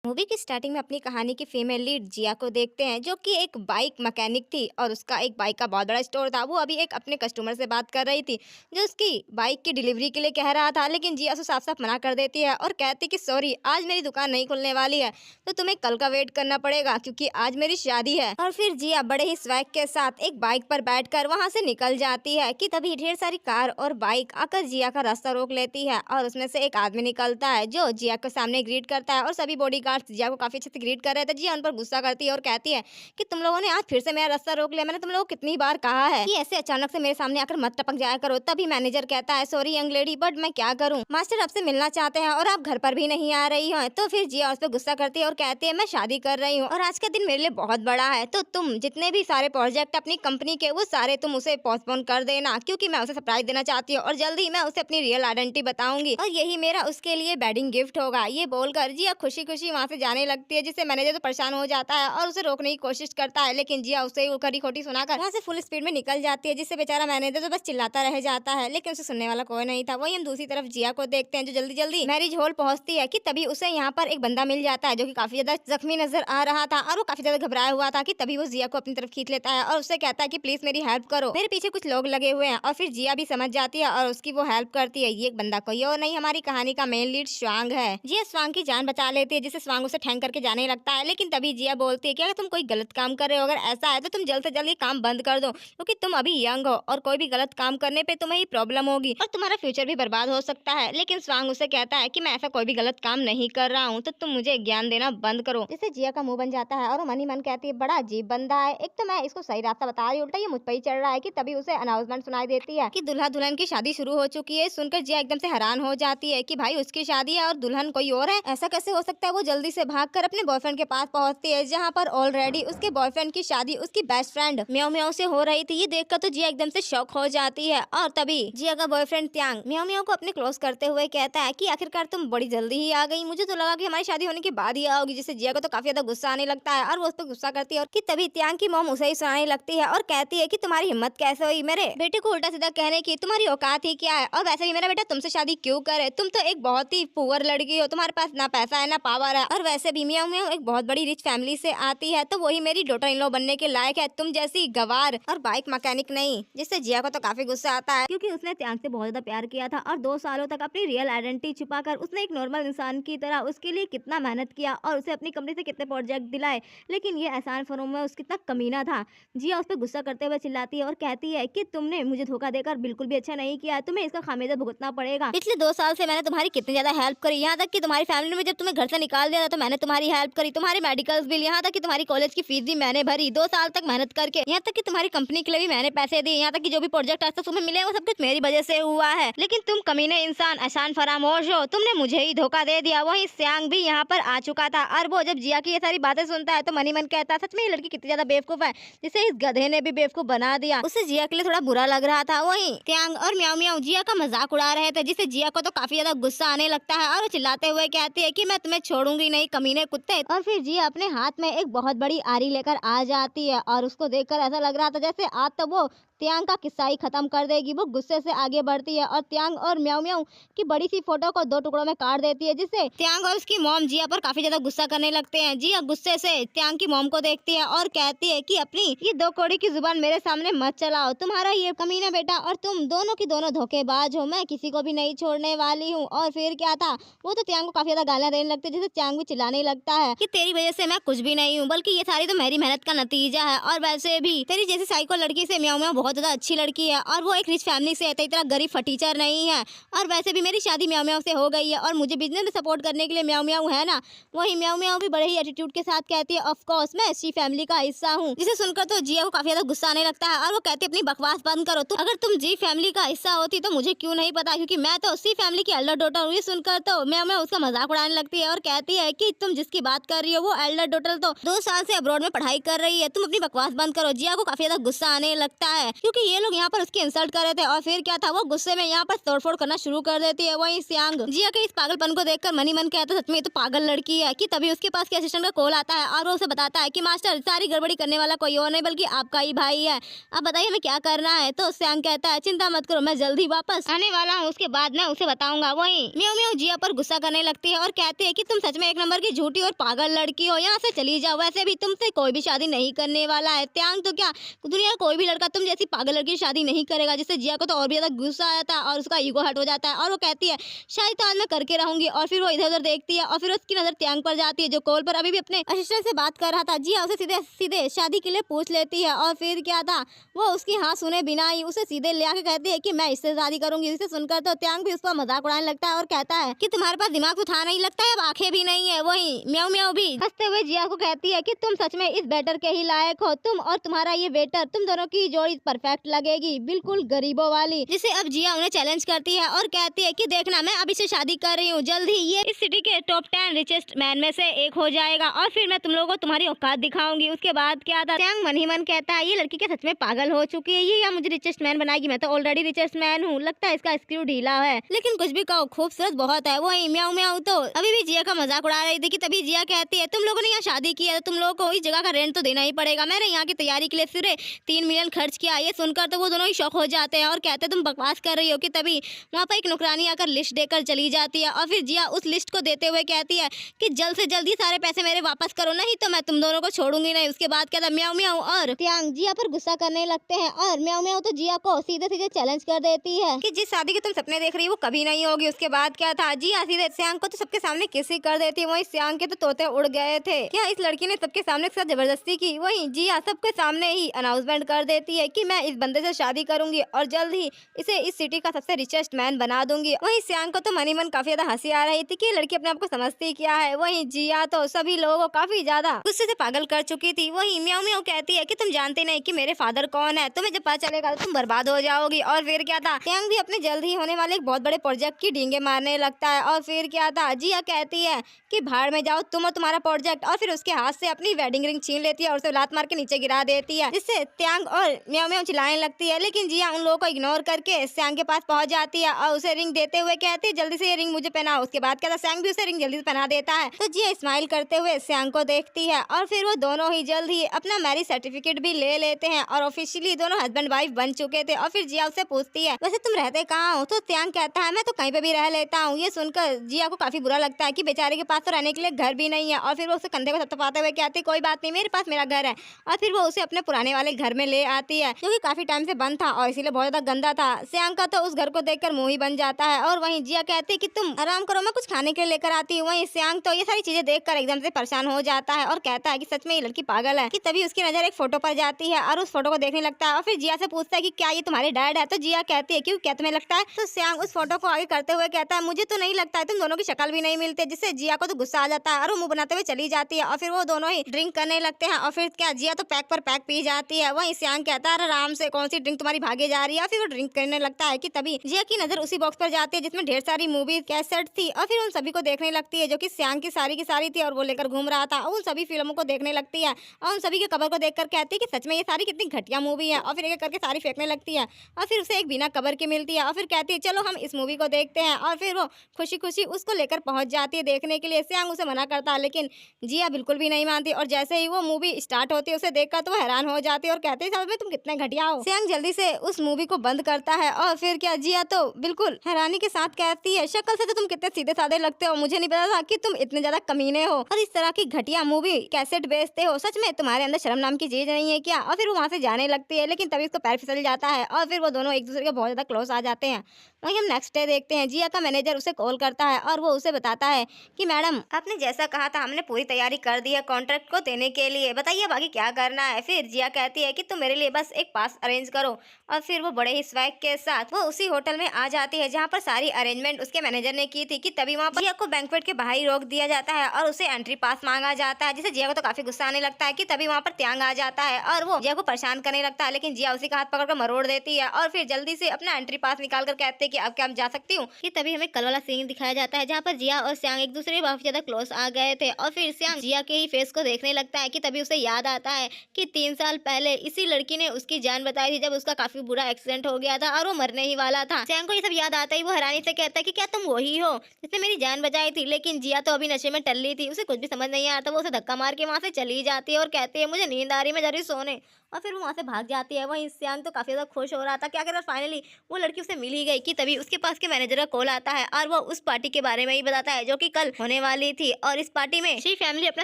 Movie की starting में अपनी कहानी की फीमेल लीड जिया को देखते हैं, जो कि एक बाइक मैकेनिक थी और उसका एक बाइक का बहुत बड़ा स्टोर था। वो अभी एक अपने कस्टमर से बात कर रही थी, जो उसकी बाइक की डिलीवरी के लिए कह रहा था, लेकिन जिया उसे साफ साफ मना कर देती है और कहती कि सॉरी, आज मेरी दुकान नहीं खुलने वाली है, तो तुम्हें कल का वेट करना पड़ेगा क्योंकि आज मेरी शादी है। और फिर जिया बड़े ही स्वैग के साथ एक बाइक पर बैठकर वहां से निकल जाती है कि तभी ढेर सारी कार और बाइक आकर जिया का रास्ता रोक लेती है और उसमें से एक आदमी निकलता है जो जिया के सामने ग्रीट करता है और सभी बॉडी जिया को काफी अच्छे से ग्रीट कर रहे थे। जिया उन पर गुस्सा करती है और कहती है कि तुम लोगों ने आज फिर से मेरा रास्ता रोक लिया। मैंने तुम लोगों को कितनी बार कहा है कि ऐसे अचानक से मेरे सामने आकर मत टपक जाया करो। तभी मैनेजर कहता है सॉरी यंग लेडी, बट मैं क्या करूं, मास्टर आपसे मिलना चाहते हैं और आप घर पर भी नहीं आ रही हो। तो फिर जिया उस पर गुस्सा करती है और कहती है मैं शादी कर रही हूँ और आज का दिन मेरे लिए बहुत बड़ा है, तो तुम जितने भी सारे प्रोजेक्ट अपनी कंपनी के वो सारे तुम उसे पोस्टपोन कर देना, क्योंकि मैं उसे सरप्राइज देना चाहती हूँ और जल्द ही मैं उसे अपनी रियल आइडेंटिटी बताऊंगी और यही मेरा उसके लिए वेडिंग गिफ्ट होगा। ये बोलकर जिया खुशी खुशी वहाँ से जाने लगती है, जिससे मैनेजर तो परेशान हो जाता है और उसे रोकने की कोशिश करता है, लेकिन जिया उसे खरी खोटी सुनाकर वहाँ से फुल स्पीड में निकल जाती है, जिससे बेचारा मैनेजर तो बस चिल्लाता रह जाता है, लेकिन उसे सुनने वाला कोई नहीं था। वही हम दूसरी तरफ जिया को देखते हैं, जो जल्दी जल्दी मैरिज हॉल पहुंचती है कि तभी उसे यहाँ पर एक बंदा मिल जाता है जो कि काफी ज्यादा जख्मी नजर आ रहा था और वो काफी ज्यादा घबराया हुआ था कि तभी वो जिया को अपनी तरफ खींच लेता है और उससे कहता है कि प्लीज मेरी हेल्प करो, मेरे पीछे कुछ लोग लगे हुए हैं। और फिर जिया भी समझ जाती है और उसकी वो हेल्प करती है। ये एक बंदा कोई और नहीं, हमारी कहानी का मेन लीड स्वांग है। जिया स्वांग की जान बचा लेती है, जिसे स्वांग उसे ठैंग करके जाने लगता है, लेकिन तभी जिया बोलती है कि अगर तुम कोई गलत काम कर रहे हो, अगर ऐसा है तो तुम जल्द से जल्द ये काम बंद कर दो, क्योंकि तुम अभी यंग हो और कोई भी गलत काम करने पे तुम्हें ही प्रॉब्लम होगी और तुम्हारा फ्यूचर भी बर्बाद हो सकता है। लेकिन स्वांग उसे कहता है कि मैं ऐसा कोई भी गलत काम नहीं कर रहा हूँ, तो तुम मुझे ज्ञान देना बंद करो। जिससे जिया का मुंह बन जाता है और वो मन ही मन कहती है बड़ा अजीब बंदा है, एक तो मैं इसको सही रास्ता बता रही, उल्टा ये मुझ पर ही चढ़ रहा है। कि तभी उसे अनाउंसमेंट सुनाई देती है कि दूल्हा दुल्हन की शादी शुरू हो चुकी है। सुनकर जिया एकदम से हैरान हो जाती है कि भाई उसकी शादी है और दुल्हन कोई और है, ऐसा कैसे हो सकता है। वो जल्दी से भागकर अपने बॉयफ्रेंड के पास पहुंचती है, जहाँ पर ऑलरेडी उसके बॉयफ्रेंड की शादी उसकी बेस्ट फ्रेंड म्याओ म्याओ से हो रही थी। ये देखकर तो जिया एकदम से शॉक हो जाती है और तभी जिया का बॉयफ्रेंड त्यांग म्याओ म्याओ को अपने क्लोज करते हुए कहता है कि आखिरकार तुम बड़ी जल्दी ही आ गई, मुझे तो लगा कि हमारी शादी होने के बाद ही आओगी। जिससे जिया को तो काफी ज्यादा गुस्सा आने लगता है और वो उस पर गुस्सा करती है और कि तभी त्यांग की मॉम उसे ही सुनाने लगती है और कहती है कि तुम्हारी हिम्मत कैसे हुई मेरे बेटे को उल्टा सीधा कहने की, तुम्हारी औकात ही क्या है, और वैसे भी मेरा बेटा तुमसे शादी क्यों करे, तुम तो एक बहुत ही पुअर लड़की हो, तुम्हारे पास ना पैसा है ना पावर है, और वैसे भी म्याओ म्याओ एक बहुत बड़ी रिच फैमिली से आती है, तो वही मेरी डॉटर इन लॉ बनने के लायक है, तुम जैसी गवार और बाइक मैकेनिक नहीं। जिससे जिया को तो काफी गुस्सा आता है, क्योंकि उसने त्यांग से बहुत ज्यादा प्यार किया था और 2 सालों तक अपनी रियल आइडेंटिटी छुपाकर उसने एक नॉर्मल इंसान की तरह उसके लिए कितना मेहनत किया और उसे अपनी कंपनी से कितने प्रोजेक्ट दिलाए, लेकिन ये एहसान फरोम में उसका कितना कमीना था। जिया उस पर गुस्सा करते हुए चिल्लाती है और कहती है कि तुमने मुझे धोखा देकर बिल्कुल भी अच्छा नहीं किया, तुम्हें इसका खामियाजा भुगतना पड़ेगा। पिछले 2 साल से मैंने तुम्हारी कितनी ज्यादा हेल्प करी, यहाँ तक कि तुम्हारी फैमिली में जब तुम्हें घर से निकाल दिया था तो मैंने तुम्हारी हेल्प करी, तुम्हारे मेडिकल बिल, यहाँ तक कि तुम्हारी कॉलेज की फीस भी मैंने भरी 2 साल तक मेहनत करके, यहाँ तक कि तुम्हारी कंपनी के लिए भी मैंने पैसे दिए, यहाँ तक कि जो भी प्रोजेक्ट आज तक तुम्हें मिले वो सब कुछ मेरी वजह से हुआ है, लेकिन तुम कमीने इंसान एहसान फरामोश हो, तुमने मुझे ही धोखा दे दिया। वही स्यांग भी यहाँ पर आ चुका था और वो जब जिया की ये सारी बातें सुनता है तो मन ही मन कहता है सच में ये लड़की कितनी ज्यादा बेवकूफ है, जिसे इस गधे ने भी बेवकूफ बना दिया। उसे जिया के लिए थोड़ा बुरा लग रहा था। वहीं त्यांग और म्याओ म्याओ जिया का मजाक उड़ा रहे थे, जिससे जिया को तो काफी ज्यादा गुस्सा आने लगता है और वो चिल्लाते हुए कहती है कि मैं तुम्हें छोड़ूंगी नहीं कमीने कुत्ते। और फिर जिया अपने हाथ में एक बहुत बड़ी आरी लेकर आ जाती है और उसको देखकर ऐसा लग रहा था जैसे आज तो वो त्यांग का किस्सा ही खत्म कर देगी। वो गुस्से से आगे बढ़ती है और त्यांग और म्याओ म्याओ की बड़ी सी फोटो को 2 टुकड़ों में काट देती है, जिससे त्यांग और उसकी मॉम जिया पर काफी ज्यादा गुस्सा करने लगते हैं। जिया गुस्से से त्यांग की मॉम को देखती है और कहती है कि अपनी ये 2 कौड़ी की जुबान मेरे सामने मत चलाओ, तुम्हारा ये कमीना बेटा और तुम दोनों की दोनों धोखेबाज हो, मैं किसी को भी नहीं छोड़ने वाली हूँ। और फिर क्या था, वो तो त्यांग को काफी ज्यादा गालियां देने लगते हैं, जिससे त्यांग भी चिल्लाने लगता है कि तेरी वजह से मैं कुछ भी नहीं हूँ, बल्कि ये सारी तो मेरी मेहनत का नतीजा है, और वैसे भी तेरी जैसी साइको लड़की से म्याओ म्याओ बहुत ज्यादा अच्छी लड़की है और वो एक रिच फैमिली से है, तेरी तरह गरीब फटीचर नहीं है, और वैसे भी मेरी शादी म्याओ म्याओ से हो गई है और मुझे बिजनेस में सपोर्ट करने के लिए म्याओ म्याओ है ना। वही म्याओ म्याओ भी बड़े ही एटीट्यूड के साथ कहती है ऑफ कोर्स मैं इसी फैमिली का हिस्सा हूँ। जिसे सुनकर तो जिया को काफी ज्यादा गुस्सा आने लगता है और वो कहती है अपनी बकवास बंद करो, तुम अगर तुम जी फैमिली का हिस्सा होती तो मुझे क्यों नहीं पता, क्योंकि मैं तो उसी फैमिली की एल्डर डॉटर हूँ। ये सुनकर तो म्याओ म्याओ उसका मजाक उड़ाने लगती है और कहती है कि तुम जिसकी बात कर रही हो वो एल्डर डॉटर तो 2 साल से अब्रॉड में पढ़ाई कर रही है, तुम अपनी बकवास बंद करो। जिया को काफी ज्यादा गुस्सा आने लगता है क्योंकि ये लोग यहाँ पर उसकी इंसल्ट कर रहे थे। और फिर क्या था, वो गुस्से में यहाँ पर तोड़फोड़ करना शुरू कर देती है। वहीं सियांग जिया के इस पागलपन को देखकर मन ही मन कहता है सच में ये तो पागल लड़की है। कि तभी उसके पास के असिस्टेंट का कॉल आता है और वो उसे बताता है कि मास्टर सारी गड़बड़ी करने वाला कोई और नहीं बल्कि आपका ही भाई है। अब बताइए हमें क्या करना है। तो सियांग कहता है चिंता मत करो, मैं जल्द ही वापस आने वाला हूँ, उसके बाद मैं उसे बताऊंगा। वहीं म्याऊ म्याऊ जिया पर गुस्सा करने लगती है और कहती है कि तुम सच में एक नंबर की झूठी और पागल लड़की हो, यहाँ से चली जाओ, वैसे भी तुमसे कोई भी शादी नहीं करने वाला है। त्यांग तो क्या, दुनिया का कोई भी लड़का तुम जैसी पागल लड़की की शादी नहीं करेगा। जिससे जिया को तो और भी ज्यादा गुस्सा आता है और उसका ईगो हर्ट हो जाता है और वो कहती है शायद तो आज मैं करके रहूंगी। और फिर वो इधर उधर देखती है और फिर उसकी नजर त्यांग पर जाती है जो कॉल पर अभी भी अपने असिस्टेंट से बात कर रहा था। जिया उसे सीधे सीधे शादी के लिए पूछ लेती है और फिर क्या था, वो उसकी हाँ सुने बिना ही उसे सीधे ले आके कहती है कि मैं इससे शादी करूंगी। इसे सुनकर तो त्यांग भी उस पर मजाक उड़ाने लगता है और कहता है कि तुम्हारे पास दिमाग तो था नहीं, लगता है अब आंखें भी नहीं है। वहीं म्याऊ म्याऊ भी हंसते हुए जिया को कहती है कि तुम सच में इस बेटर के ही लायक हो, तुम और तुम्हारा ये वेटर, तुम दोनों की जोड़ी परफेक्ट लगेगी, बिल्कुल गरीबों वाली। जिसे अब जिया उन्हें चैलेंज करती है और कहती है कि देखना मैं अभी से शादी कर रही हूँ, जल्द ही ये इस सिटी के टॉप 10 रिचेस्ट मैन में से एक हो जाएगा और फिर मैं तुम लोगों को तुम्हारी औकात दिखाऊंगी। उसके बाद क्या था, त्यांग मन ही मन कहता है ये लड़की क्या सच में पागल हो चुकी है, ये या मुझे रिचेस्ट मैन बनाएगी, मैं तो ऑलरेडी रिचेस्ट मैन हूँ, लगता है इसका स्क्रू ढीला है। लेकिन कुछ भी कहो खूबसूरत बहुत है। वही म्याऊ म्याऊ तो अभी भी जिया का मजाक उड़ा रही थी कि तभी जिया कहती है तुम लोगों ने यहाँ शादी की है तो तुम लोगों को इस जगह का रेंट तो देना ही पड़ेगा, मैंने यहाँ की तैयारी के लिए सिर्फ 3 मिलियन खर्च किया। ये सुनकर तो वो दोनों ही शौक हो जाते हैं और कहते तुम बकवास कर रही हो। कि तभी वहाँ पर एक नौकरानी आकर लिस्ट देकर चली जाती है और फिर जिया उस लिस्ट को देते हुए कहती है कि जल्द से जल्द ये सारे पैसे मेरे वापस करो, नहीं तो मैं तुम दोनों को छोड़ूंगी नहीं। उसके बाद क्या था, म्याऊ म्याऊ और त्यांग जिया पर गुस्सा करने लगते हैं और म्याऊ म्याऊ तो जिया को सीधे सीधे चैलेंज कर देती है कि जिस शादी के तुम सपने देख रही हो वो कभी नहीं होगी। उसके बाद क्या था, जिया सीधे सियांग को तो सबके सामने किस कर देती है। वहीं सियांग के तो तोते उड़ गए थे, क्या इस लड़की ने सबके सामने साथ जबरदस्ती की। वहीं जिया सबके सामने ही अनाउंसमेंट कर देती है कि मैं इस बंदे से शादी करूंगी और जल्द ही इसे इस सिटी का सबसे रिचेस्ट मैन बना दूंगी। वहीं सियांग को तो मन ही मन काफी ज्यादा हंसी आ रही थी कि लड़की अपने आप को समझती क्या है। वहीं जिया तो सभी लोगों को काफी ज्यादा गुस्से से पागल कर चुकी थी। वहीं म्याऊ म्याऊ कहती है कि तुम जानते नहीं कि मेरे फादर कौन है, तुम्हें जब पता चलेगा तो तुम बर्बाद हो जाओगी। और फिर क्या था, सियांग भी अपने जल्द ही होने वाले एक बहुत बड़े प्रोजेक्ट की डींगे मारने लगता है। और फिर क्या था, जिया कहती है कि भाड़ में जाओ तुम और तुम्हारा प्रोजेक्ट, और फिर उसके हाथ से अपनी वेडिंग रिंग छीन लेती है और उसे लात मार के नीचे गिरा देती है, जिससे त्यांग और म्याऊ म्याऊ चिल्लाने लगती है। लेकिन जिया उन लोगों को इग्नोर करके सियांग के पास पहुंच जाती है और उसे रिंग देते हुए कहती है जल्दी से ये रिंग मुझे पहनाओ। उसके बाद क्या था, सियांग भी उसे रिंग जल्दी से पहना देता है। तो जिया स्माइल करते हुए सियांग को देखती है और फिर वो दोनों ही जल्द ही अपना मैरिज सर्टिफिकेट भी ले लेते हैं और ऑफिशियली दोनों हस्बैंड वाइफ बन चुके थे। और फिर जिया उससे पूछती है वैसे तुम रहते कहाँ हो। तो सियांग कहता है मैं तो कहीं पे भी रह लेता हूँ। ये सुनकर जिया को काफी बुरा लगता है कि बेचारे के पास तो रहने के लिए घर भी नहीं है। और फिर वो उसे कंधे को थपथपाते हुए कहती कोई बात नहीं, मेरे पास मेरा घर है। और फिर वो उसे अपने पुराने वाले घर में ले आती है जो कि काफी टाइम से बंद था और इसीलिए बहुत ज्यादा गंदा था। सियांग का तो उस घर को देखकर मुंह ही बन जाता है। और वहीं जिया कहती है कि तुम आराम करो, मैं कुछ खाने के लिए लेकर आती हूँ। वहीं सियांग तो ये सारी चीजें देखकर एकदम से परेशान हो जाता है और कहता है कि सच में ये लड़की पागल है। कि तभी उसकी नजर एक फोटो पर जाती है और उस फोटो को देखने लगता है और फिर जिया से पूछता है कि क्या ये तुम्हारे डैड है। तो जिया कहती है क्यों, क्या तुम्हें लगता है। तो सियांग उस फोटो को आगे करते हुए कहता है मुझे तो नहीं लगता है, तुम दोनों की शक्ल भी नहीं मिलती। जिससे जिया को तो गुस्सा आ जाता है और वो मुंह बनाते हुए चली जाती है। और फिर वो दोनों ही ड्रिंक करने लगते हैं और फिर क्या जिया तो पैक पर पैक पी जाती है। वहीं सियांग कहता है आराम से, कौन सी ड्रिंक तुम्हारी भागे जा रही है। और फिर वो ड्रिंक करने लगता है कि तभी जिया की नजर उसी बॉक्स पर जाती है जिसमें ढेर सारी मूवी कैसेट थी और फिर उन सभी को देखने लगती है जो कि सियांग की सारी थी और वो लेकर घूम रहा था। उन सभी फिल्मों को देखने लगती है और उन सभी के कवर को देखकर कहती है कि सच में ये सारी कितनी घटिया मूवी है। और फिर एक करके सारी फेंकने लगती है और फिर उसे एक बिना कवर की मिलती है और फिर कहती है चलो हम इस मूवी को देखते हैं। और फिर वो खुशी खुशी उसको लेकर पहुंच जाती है देखने के लिए। सियांग उसे मना करता है लेकिन जिया बिल्कुल भी नहीं मानती और जैसे ही वो मूवी स्टार्ट होती है उसे देखकर तो वो हैरान हो जाती है और कहती है साहब तुम कितने घटिया हो। सियांग जल्दी से उस मूवी को बंद करता है और फिर क्या जिया तो बिल्कुल हैरानी के साथ कहती है शक्ल से तो तुम कितने सीधे साधे लगते हो, मुझे नहीं पता था कि तुम इतने ज्यादा कमीने हो और इस तरह की घटिया मूवी कैसेट बेचते हो, सच में तुम्हारे अंदर शर्म नाम की चीज नहीं है क्या। और फिर वो वहाँ से जाने लगती है लेकिन तभी उसको पैर फिसल जाता है और फिर वो दोनों एक दूसरे के बहुत ज्यादा क्लोज आ जाते हैं। वहीं हम नेक्स्ट डे देखते हैं जिया का मैनेजर उसे कॉल करता है और वो उसे बताता है कि मैडम आपने जैसा कहा था हमने पूरी तैयारी कर दी है कॉन्ट्रैक्ट को देने के लिए, बताइए बाकी क्या करना है। फिर जिया कहती है कि तुम मेरे लिए बस एक पास अरेंज करो। और फिर वो बड़े ही स्वैग के साथ वो उसी होटल में आ जाती है जहाँ पर सारी अरेंजमेंट उसके मैनेजर ने की थी। कि तभी वहाँ पर जिया को बैंक्वेट के बाहर ही रोक दिया जाता है और उसे एंट्री पास मांगा जाता है जिससे जिया को तो काफी गुस्सा आने लगता है। कि तभी वहाँ पर त्यांग आ जाता है और वो जिया को परेशान करने लगता है लेकिन जिया उसी का हाथ पकड़कर मरोड़ देती है और फिर जल्दी से अपना एंट्री पास निकाल कर कहती है कि अब क्या मैं जा सकती हूँ। कि तभी हमें कल वाला सीन दिखाया जाता है जहाँ पर जिया और सियांग एक दूसरे के काफी ज्यादा क्लोज आ गए थे और फिर सियांग जिया के ही फेस को देखने लगता है कि तभी उसे याद आता है कि 3 साल पहले इसी लड़की ने उसकी जान बताई थी जब उसका काफी बुरा एक्सीडेंट हो गया था और वो मरने ही वाला था। सियांग को ये सब याद आता ही वो हैरानी से कहता है कि क्या तुम वही हो जिसने मेरी जान बचाई थी। लेकिन जिया तो अभी नशे में टल्ली थी, उसे कुछ भी समझ नहीं आता। वो उसे धक्का मार के वहां से चली जाती है और कहती है मुझे नींद आ रही है, मैं जा रही हूँ सोने। और फिर वो वहां से भाग जाती है। वहीं सियांग तो काफी ज्यादा खुश हो रहा था कि आखिर फाइनली वो लड़की उसे मिल ही गई। कि तभी उसके पास के मैनेजर का कॉल आता है और वो उस पार्टी के बारे में ही बताता है जो कि कल होने वाली थी। और इस पार्टी में शी फैमिली अपना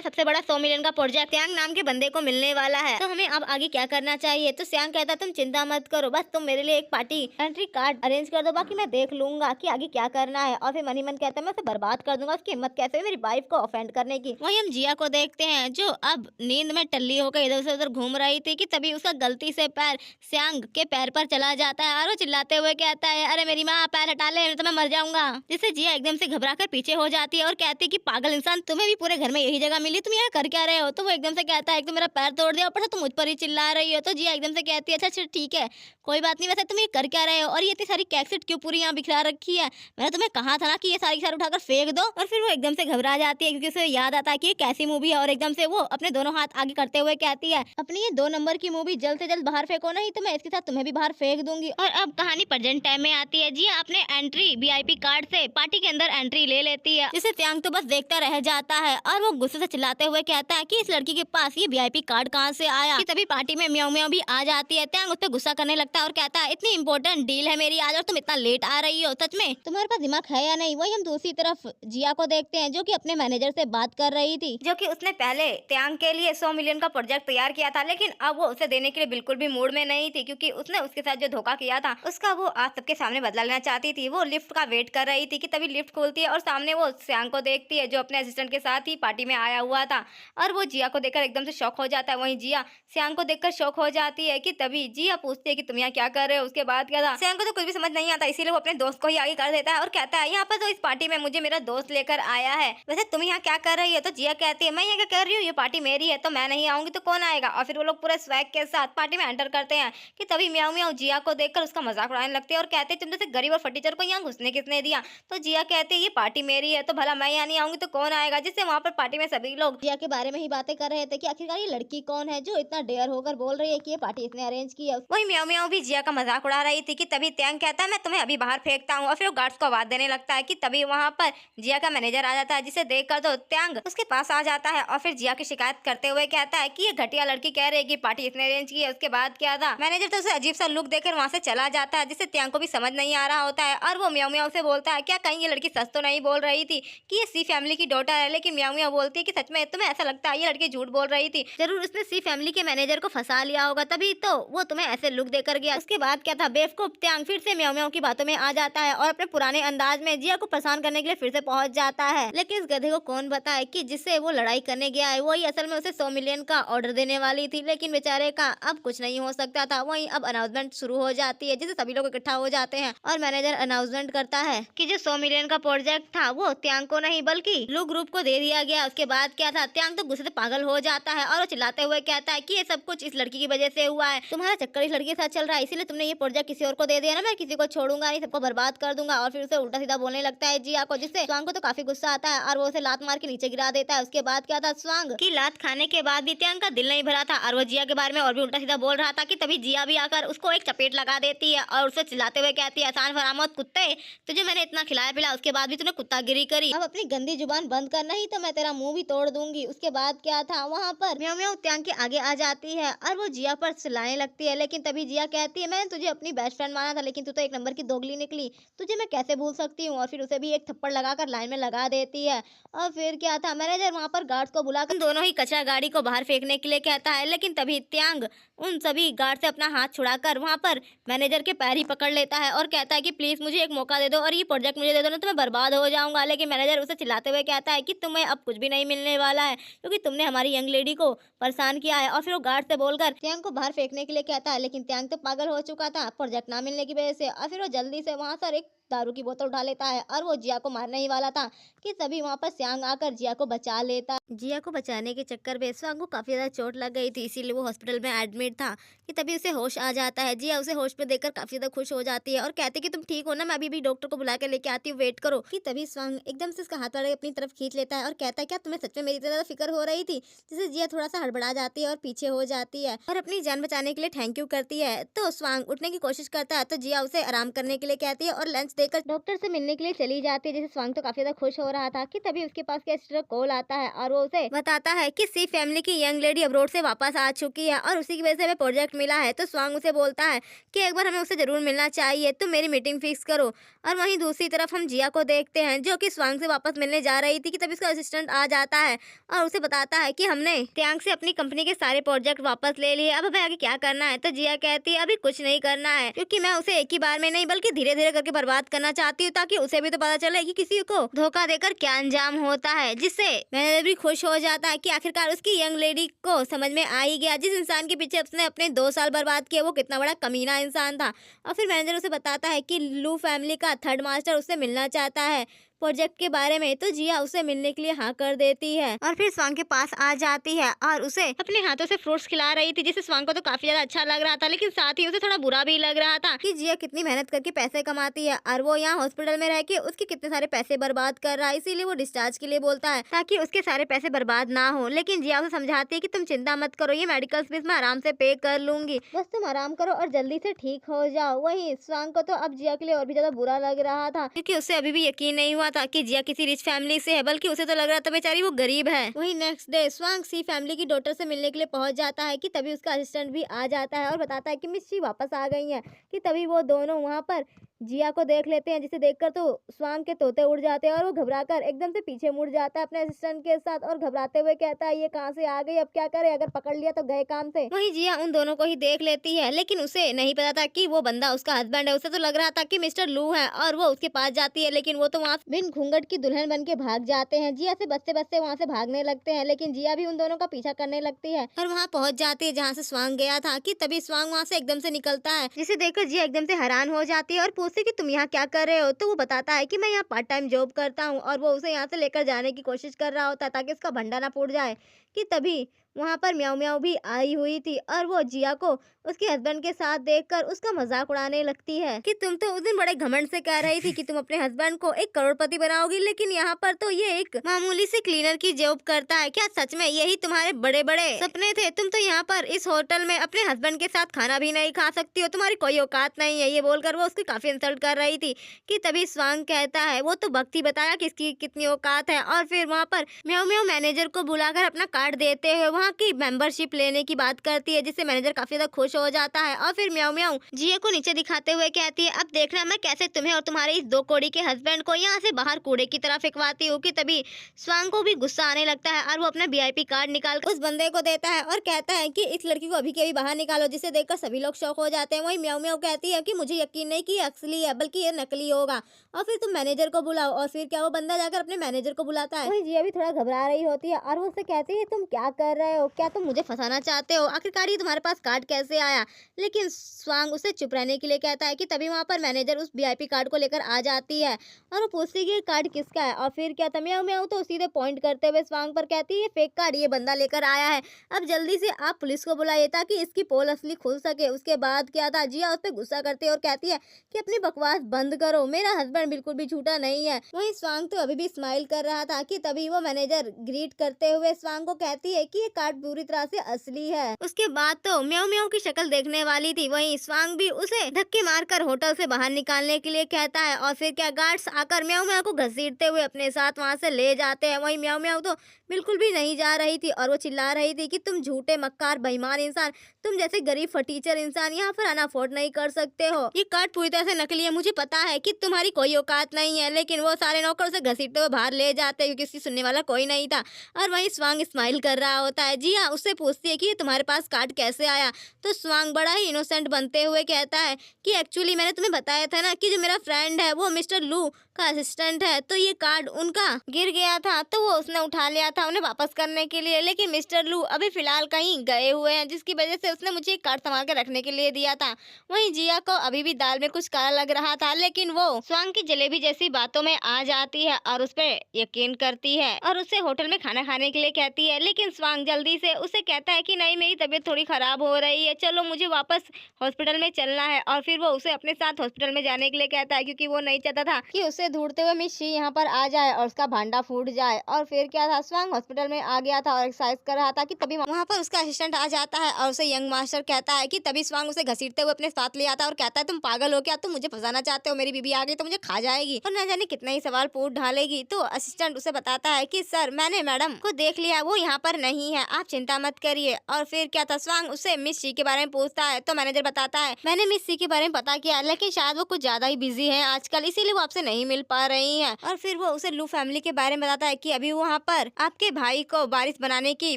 सबसे बड़ा 100 मिलियन का प्रोजेक्ट सियांग नाम के बंदे को मिलने वाला है। तो हमें अब आगे क्या करना चाहिए? तो सियांग कहता तुम चिंता मत करो, बस तुम मेरे लिए एक पार्टी एंट्री कार्ड अरेंज कर दो, बाकी मैं देख लूंगा कि आगे क्या करना है। और फिर मन ही मन कहता है मैं उसे बर्बाद कर दूंगा, उसकी हिम्मत कैसे हुई मेरी वाइफ को ऑफेंड करने की। वही हम जिया को देखते हैं जो अब नींद में टल्ली होकर इधर से उधर घूम रही थी कि तभी उसका गलती से पैर सियांग के पैर पर चला जाता है और वो चिल्लाते हुए कहता है अरे मेरी माँ पैर हटा ले, नहीं तो मैं मर जाऊंगा। जिससे जिया एकदम से घबरा कर पीछे हो जाती है और कहती है कि पागल इंसान, तुम्हें भी पूरे घर में यही जगह मिली, तुम यहाँ कर क्या रहे हो? तो वो एकदम से कहता है एक तो मेरा पैर तोड़ दिया, ऊपर से तुम मुझ पर ही चिल्ला रही हो। तो जिया एकदम से कहती है अच्छा अच्छा ठीक है कोई बात नहीं, वैसे तुम ये कर क्या रहे हो और ये इतनी सारी कैसेट क्यों पूरी यहाँ बिखरा रखी है? मैंने तुम्हें कहा था ना कि ये सारी सारी उठाकर फेंक दो। और फिर वो एकदम से घबरा जाती है क्योंकि उसे याद आता है कि ये कैसी मूवी है और एकदम से वो अपने दोनों हाथ आगे करते हुए कहती है अपनी ये 2 नंबर की मूवी जल्द से जल्द बाहर फेंको, नहीं तो मैं इसके साथ तुम्हें भी बाहर फेंक दूंगी। और अब कहानी प्रेजेंट टाइम में आती है। जिया अपने एंट्री वीआईपी कार्ड से पार्टी के अंदर एंट्री ले लेती है, जिसे सियांग तो बस देखता रह जाता है और वो गुस्से से चिल्लाते हुए कहता है कि इस लड़की के पास ये वीआईपी कार्ड कहाँ से आया। कि तभी पार्टी में म्याऊ म्याऊ भी आ जाती है। सियांग उस पर गुस्सा करने लगता है और कहता है इतनी इंपॉर्टेंट डील है मेरी आज और तुम इतना लेट आ रही हो, सच में तुम्हारे पास दिमाग है या नहीं? वही हम दूसरी तरफ जिया को देखते हैं जो कि अपने मैनेजर से बात कर रही थी, जो कि उसने पहले सियांग के लिए 100 मिलियन का प्रोजेक्ट तैयार किया था, लेकिन अब वो उसे देने के लिए बिल्कुल भी मूड में नहीं थी क्योंकि उसने उसके साथ जो धोखा किया था उसका वो आज सबके सामने बदला लेना चाहती थी। वो लिफ्ट का वेट कर रही थी कि तभी लिफ्ट खुलती है और सामने वो सियांग को देखती है जो अपने असिस्टेंट के साथ ही पार्टी में आया हुआ था और वो जिया को देखकर एकदम से शॉक हो जाता है। वहीं जिया सियांग को देखकर शॉक हो जाती है। कि तभी जिया पूछती है कि तुम यहाँ क्या कर रहे हो? उसके बाद क्या था सियांग को तो कुछ भी समझ नहीं आता, इसीलिए वो अपने दोस्त को ही आगे कर देता है और कहता है यहाँ पर तो इस पार्टी में मुझे मेरा दोस्त लेकर आया है, वैसे तुम यहाँ क्या कर रही हो? तो जिया कहती है मैं यहाँ क्या कर रही हूँ, ये पार्टी मेरी है तो मैं नहीं आऊंगी तो कौन आएगा। और फिर वो लोग पूरे स्वैग के साथ पार्टी में एंटर करते हैं। कि तभी म्याऊ म्याऊ जिया को देखकर उसका मजाक उड़ाने लगते हैं और कहते हैं तुम जैसे गरीब और फटीचर को यहाँ घुसने किसने दिया? तो जिया कहते हैं ये पार्टी मेरी है तो भला मैं यहाँ नहीं आऊंगी तो कौन आएगा। जिससे वहाँ पर पार्टी में सभी लोग जिया के बारे में ही बातें कर रहे थे कि आखिरकार ये लड़की कौन है जो इतना डेयर होकर बोल रही है कि ये पार्टी इसने अरेंज की है। वही म्याऊ म्याऊ भी जिया का मजाक उड़ा रही थी। कि तभी त्यांग कहता है मैं तुम्हें अभी बाहर फेंकता हूँ और फिर वो गार्ड्स को आवाज देने लगता है। कि तभी वहाँ पर जिया का मैनेजर आ जाता है, जिसे देखकर तो त्यांग उसके पास आ जाता है और फिर जिया की शिकायत करते हुए कहता है कि ये घटिया लड़की कह रही है कि पार्टी इसने अरेंज की है। उसके बाद क्या था मैनेजर तो उसे अजीब सा लुक देकर वहाँ से चला जाता है, जिससे त्यांग को भी समझ नहीं आ रहा होता है। और वो म्याऊ म्याऊ से बोलता है क्या कहीं ये लड़की सच तो नहीं बोल रही थी कि ये सी फैमिली की डॉटर है? लेकिन म्याऊ म्याऊ बोलती है कि सच में तुम्हें ऐसा लगता है ये लड़की झूठ बोल रही थी, जरूर उसने सी फैमिली के मैनेजर को फंसा लिया होगा तभी तो वो तुम्हें ऐसे लुक देकर गया। उसके बाद क्या था बेवकूफ त्यांग फिर से म्याऊ म्याऊ की बातों में आ जाता है और अपने पुराने अंदाज में जिया को परेशान करने के लिए फिर से पहुंच जाता है। लेकिन इस गधे को कौन बताए कि जिससे वो लड़ाई करने गया है वही असल में उसे 100 मिलियन का ऑर्डर देने वाली थी, लेकिन बेचारे का अब कुछ नहीं हो सकता था। वहीं अब अनाउंसमेंट शुरू हो जाती है जिससे सभी लोग इकट्ठा हो जाते हैं और मैनेजर अनाउंसमेंट करता है कि जो 100 मिलियन का प्रोजेक्ट था वो त्यांग को नहीं बल्कि लू ग्रुप को दे दिया गया। उसके बाद क्या था त्यांग तो गुस्से से पागल हो जाता है और वो चिल्लाते हुए कहता है कि ये सब कुछ इस लड़की की वजह से हुआ है, तुम्हारा चक्कर इस लड़की के साथ चल रहा है, इसीलिए तुमने ये प्रोजेक्ट किसी और को दे दिया ना, मैं किसी को छोड़ूंगा नहीं, सबको बर्बाद कर दूंगा। और फिर उसे उल्टा सीधा बोलने लगता है जिया को, जिससे स्वांग को तो काफी गुस्सा आता है और वो उसे लात मार के नीचे गिरा देता है। उसके बाद क्या था स्वांग की लात खाने के बाद भी त्यांग का दिल नहीं भरा था और वो जिया के बारे में और भी उल्टा सीधा बोल रहा था। कि तभी जिया भी आकर उसको एक चपेट लगा देती है और उसे चिल्लाते हुए कहती है आसान फरामत कुत्ते, तुझे मैंने इतना खिलाया पिलाया उसके बाद भी तूने कुत्तागिरी करी, अब अपनी गंदी जुबान बंद कर नहीं तो मैं तेरा मुंह भी तोड़ दूंगी। उसके बाद क्या था वहाँ पर म्याऊ म्याऊ त्यांग के आगे आ जाती है और वो जिया पर चिल्लाने लगती है। लेकिन तभी जिया कहती है मैंने तुझे अपनी बेस्ट फ्रेंड माना था लेकिन तू तो एक नंबर की दोगली निकली, तुझे मैं कैसे भूल सकती हूँ। और फिर उसे भी एक थप्पड़ लगाकर लाइन में लगा देती है। और फिर क्या था मैनेजर वहाँ पर गार्ड्स को बुलाकर दोनों ही कचरा गाड़ी को बाहर फेंकने के लिए कहता है। लेकिन तभी त्यांग उन सभी गार्ड से अपना हाथ छुड़ाकर वहाँ पर मैनेजर के पैर ही पकड़ लेता है और कहता है कि प्लीज मुझे एक मौका दे दो और ये प्रोजेक्ट मुझे दे दो ना तो मैं बर्बाद हो जाऊंगा। लेकिन मैनेजर उसे चिल्लाते हुए कहता है कि तुम्हें अब कुछ भी नहीं मिलने वाला है क्योंकि तुमने हमारी यंग लेडी को परेशान किया है। और फिर वो गार्ड से बोलकर त्यांग को बाहर फेंकने के लिए कहता है, लेकिन त्यांग तो पागल हो चुका था प्रोजेक्ट ना मिलने की वजह से। और फिर वो जल्दी से वहाँ पर एक दारू की बोतल उठा लेता है और वो जिया को मारने ही वाला था कि तभी वहाँ पर सियांग आकर जिया को बचा लेता है। जिया को बचाने के चक्कर में स्वांग को काफी ज्यादा चोट लग गई थी, इसीलिए वो हॉस्पिटल में एडमिट था कि तभी उसे होश आ जाता है। जिया उसे होश में देखकर काफी ज्यादा खुश हो जाती है और कहती है कि तुम ठीक हो ना, मैं अभी भी डॉक्टर को बुला के लेके आती हूँ, वेट करो। कि तभी स्वांग एकदम से उसका हाथ पकड़ के अपनी तरफ खींच लेता है और कहता है क्या तुम्हें सच में मेरी इतनी ज्यादा फिक्र हो रही थी, जिससे जिया थोड़ा सा हड़बड़ा जाती है और पीछे हो जाती है और अपनी जान बचाने के लिए थैंक यू करती है। तो स्वांग उठने की कोशिश करता है तो जिया उसे आराम करने के लिए कहती है और लंच देकर डॉक्टर से मिलने के लिए चली जाती है। जैसे स्वांग तो काफी ज्यादा खुश हो रहा था कि तभी उसके पास गेस्ट का कॉल आता है और वो उसे बताता है कि सी फैमिली की यंग लेडी अब्रोड से वापस आ चुकी है और उसी की वजह से हमें प्रोजेक्ट मिला है। तो स्वांग उसे बोलता है कि एक बार हमें उसे जरूर मिलना चाहिए, तुम मेरी मीटिंग फिक्स करो। और वहीं दूसरी तरफ हम जिया को देखते हैं जो कि स्वांग से वापस मिलने जा रही थी कि तभी उसका असिस्टेंट आ जाता है और उसे बताता है कि हमने त्यांग से अपनी कंपनी के सारे प्रोजेक्ट वापस ले लिए, अब हमें आगे क्या करना है। तो जिया कहती है अभी कुछ नहीं करना है, क्योंकि मैं उसे एक ही बार में नहीं बल्कि धीरे धीरे करके बर्बाद करना चाहती हूँ, ताकि उसे भी तो पता चले कि किसी को धोखा देकर क्या अंजाम होता है। जिससे मैनेजर भी खुश हो जाता है कि आखिरकार उसकी यंग लेडी को समझ में आ ही गया, जिस इंसान के पीछे उसने अपने 2 साल बर्बाद किए वो कितना बड़ा कमीना इंसान था। और फिर मैनेजर उसे बताता है कि लू फैमिली का थर्ड मास्टर उससे मिलना चाहता है प्रोजेक्ट के बारे में। तो जिया उसे मिलने के लिए हाँ कर देती है और फिर स्वांग के पास आ जाती है और उसे अपने हाथों से फ्रूट्स खिला रही थी, जिससे स्वांग को तो काफी ज्यादा अच्छा लग रहा था, लेकिन साथ ही उसे थोड़ा बुरा भी लग रहा था कि जिया कितनी मेहनत करके पैसे कमाती है और वो यहाँ हॉस्पिटल में रह के उसके कितने सारे पैसे बर्बाद कर रहा है। इसीलिए वो डिस्चार्ज के लिए बोलता है ताकि उसके सारे पैसे बर्बाद ना हो। लेकिन जिया उसे समझाती है कि तुम चिंता मत करो, ये मेडिकल फीस मैं आराम से पे कर लूंगी, बस तुम आराम करो और जल्दी से ठीक हो जाओ। वही स्वांग को तो अब जिया के लिए और भी ज्यादा बुरा लग रहा था, क्योंकि उसे अभी भी यकीन नहीं हुआ था कि जिया किसी रिच फैमिली से है, बल्कि उसे तो लग रहा था बेचारी वो गरीब है। वही नेक्स्ट डे स्वांग सी फैमिली की डॉटर से मिलने के लिए पहुंच जाता है कि तभी उसका असिस्टेंट भी आ जाता है और बताता है कि मिस शी वापस आ गई हैं। कि तभी वो दोनों वहां पर जिया को देख लेते हैं, जिसे देखकर तो स्वांग के तोते उड़ जाते हैं और वो घबराकर एकदम से पीछे मुड़ जाता है अपने असिस्टेंट के साथ और घबराते हुए कहता है ये कहाँ से आ गई, अब क्या करे, अगर पकड़ लिया तो गए काम से। वही जिया उन दोनों को ही देख लेती है, लेकिन उसे नहीं पता था कि वो बंदा उसका हस्बैंड है। उसे तो लग रहा था कि मिस्टर लू है और वो उसके पास जाती है, लेकिन वो तो वहाँ बिन घूंघट की दुल्हन बन के भाग जाते हैं। जिया से बचते बचते वहाँ से भागने लगते हैं, लेकिन जिया भी उन दोनों का पीछा करने लगती है और वहाँ पहुंच जाती है जहाँ से स्वांग गया था। कि तभी स्वांग वहाँ से एकदम से निकलता है, जिसे देखकर जिया एकदम से हैरान हो जाती है और पूछती है कि तुम यहाँ क्या कर रहे हो। तो वो बताता है कि मैं यहाँ पार्ट टाइम जॉब करता हूँ और वो उसे यहाँ से लेकर जाने की कोशिश कर रहा होता है ताकि उसका भंडा ना फूट जाए। कि तभी वहाँ पर म्याऊ म्याऊ भी आई हुई थी और वो जिया को उसके हस्बैंड के साथ देखकर उसका मजाक उड़ाने लगती है कि तुम तो उस दिन बड़े घमंड से कह रही थी कि तुम अपने हस्बैंड को एक करोड़पति बनाओगी, लेकिन यहाँ पर तो ये एक मामूली से क्लीनर की जॉब करता है। क्या सच में यही तुम्हारे बड़े बड़े सपने थे? तुम तो यहाँ पर इस होटल में अपने हस्बैंड के साथ खाना भी नहीं खा सकती हो, तुम्हारी कोई औकात नहीं है। ये बोलकर वो उसकी काफी इंसल्ट कर रही थी। कि तभी स्वांग कहता है वो तो भक्ति बताया किसकी कितनी औकात है और फिर वहाँ पर म्याऊ म्याऊ मैनेजर को बुलाकर अपना कार्ड देते हुए वहाँ की मेंबरशिप लेने की बात करती है, जिससे मैनेजर काफी ज्यादा खुश हो जाता है। और फिर म्याऊ म्याऊ जिया को नीचे दिखाते हुए कहती है अब देखना मैं कैसे तुम्हें और तुम्हारे इस 2 कौड़ी के हस्बैंड को यहाँ से बाहर कूड़े की तरह फेंकवाती हूँ। कि तभी स्वांग को भी गुस्सा आने लगता है और वो अपना वीआईपी कार्ड निकाल उस बंदे को देता है और कहता है कि इस लड़की को अभी के अभी बाहर निकालो, जिसे देखकर सभी लोग शौक हो जाते हैं। वही म्याऊ म्याऊ कहती है कि मुझे यकीन नहीं कि ये असली है बल्कि ये नकली होगा और फिर तुम मैनेजर को बुलाओ। और फिर क्या वो बंदा जाकर अपने मैनेजर को बुलाता है। वही जिया भी थोड़ा घबरा रही होती है और वो उससे कहती है तुम क्या कर रहे हो, क्या तुम मुझे फंसाना चाहते हो, आखिरकार ये तुम्हारे पास कार्ड कैसे आया। लेकिन स्वांग उसे चुप रहने के लिए कहता है। कि तभी वहाँ पर मैनेजर उस वीआईपी कार्ड को लेकर आ जाती है और वो पूछती है कि कार्ड किसका है। और फिर क्या था म्याऊ म्याऊ तो सीधे पॉइंट करते हुए स्वांग पर कहती है ये फेक कार्ड ये बंदा लेकर आया है, अब जल्दी से आप पुलिस को बुलाइए ताकि इसकी पोल असली खुल सके। उसके बाद क्या था जिया उस पर गुस्सा करती है और कहती है कि अपनी बकवास बंद करो, मेरा हस्बैंड बिल्कुल भी झूठा नहीं है। वहीं स्वांग तो अभी भी स्माइल कर रहा था। कि तभी वो मैनेजर ग्रीट करते हुए स्वांग को कहती है कि ये कार्ड पूरी तरह से असली है। उसके बाद तो म्याऊ म्याऊ की शक्ल देखने वाली थी। वहीं स्वांग भी उसे धक्के मारकर होटल से बाहर निकालने के लिए कहता है और फिर क्या गार्ड्स आकर म्याऊ म्याऊ को घसीटते हुए अपने साथ वहां से ले जाते हैं। वहीं म्याऊ म्याऊ तो बिल्कुल भी नहीं जा रही थी और वो चिल्ला रही थी कि तुम झूठे मक्कार बेईमान इंसान, तुम जैसे गरीब फटीचर इंसान यहाँ पर आना अफोर्ड नहीं कर सकते हो, ये कार्ड पूरी तरह से नकली है, मुझे पता है कि तुम्हारी कोई औकात नहीं है। लेकिन वो सारे नौकर उसे घसीटते हुए बाहर ले जाते हैं क्योंकि उसकी सुनने वाला कोई नहीं था। और वहीं स्वांग स्माइल कर रहा होता है। जिया उससे पूछती है कि ये तुम्हारे पास कार्ड कैसे आया। तो स्वांग बड़ा ही इनोसेंट बनते हुए कहता है कि एक्चुअली मैंने तुम्हें बताया था ना कि जो मेरा फ्रेंड है वो मिस्टर लू का असिस्टेंट है, तो ये कार्ड उनका गिर गया था, तो वो उसने उठा लिया था उन्हें वापस करने के लिए। लेकिन मिस्टर लू अभी फिलहाल कहीं गए हुए हैं, जिसकी वजह से उसने मुझे एक कार्ड संभाल के रखने के लिए दिया था। वहीं जिया को अभी भी दाल में कुछ काला लग रहा था, लेकिन वो स्वांग की जलेबी जैसी बातों में आ जाती है और उस पर यकीन करती है और उसे होटल में खाना खाने के लिए कहती है। लेकिन स्वांग जल्दी से उसे कहता है कि नहीं, मेरी तबीयत थोड़ी खराब हो रही है, चलो मुझे वापस हॉस्पिटल में चलना है। और फिर वो उसे अपने साथ हॉस्पिटल में जाने के लिए कहता है, क्योंकि वो नहीं चाहता था कि उसे ढूंढते हुए मिस शी यहाँ पर आ जाए और उसका भांडा फूट जाए। और फिर क्या था, स्वांग हॉस्पिटल में आ गया था और एक्सरसाइज कर रहा था कि तभी वहाँ पर उसका असिस्टेंट आ जाता है और उसे यंग मास्टर कहता है कि तभी स्वांग उसे घसीटते हुए अपने साथ ले आता है और कहता है, तुम पागल हो क्या, तुम मुझे फंसाना चाहते हो, मेरी बीबी आ गई तो मुझे खा जाएगी और न जाने कितना ही सवाल पूछ ढालेगी। तो असिस्टेंट उसे बताता है कि सर, मैंने मैडम को देख लिया, वो यहाँ पर नहीं है, आप चिंता मत करिए। और फिर क्या था, स्वांग उसे मिस शी के बारे में पूछता है तो मैनेजर बताता है, मैंने मिस सी के बारे में पता किया, लेकिन शायद वो कुछ ज्यादा ही बिजी है आजकल, इसीलिए वो आपसे नहीं मिल पा रही है। और फिर वो उसे लू फैमिली के बारे में बताता है कि अभी वहाँ पर आपके भाई को वारिस बनाने की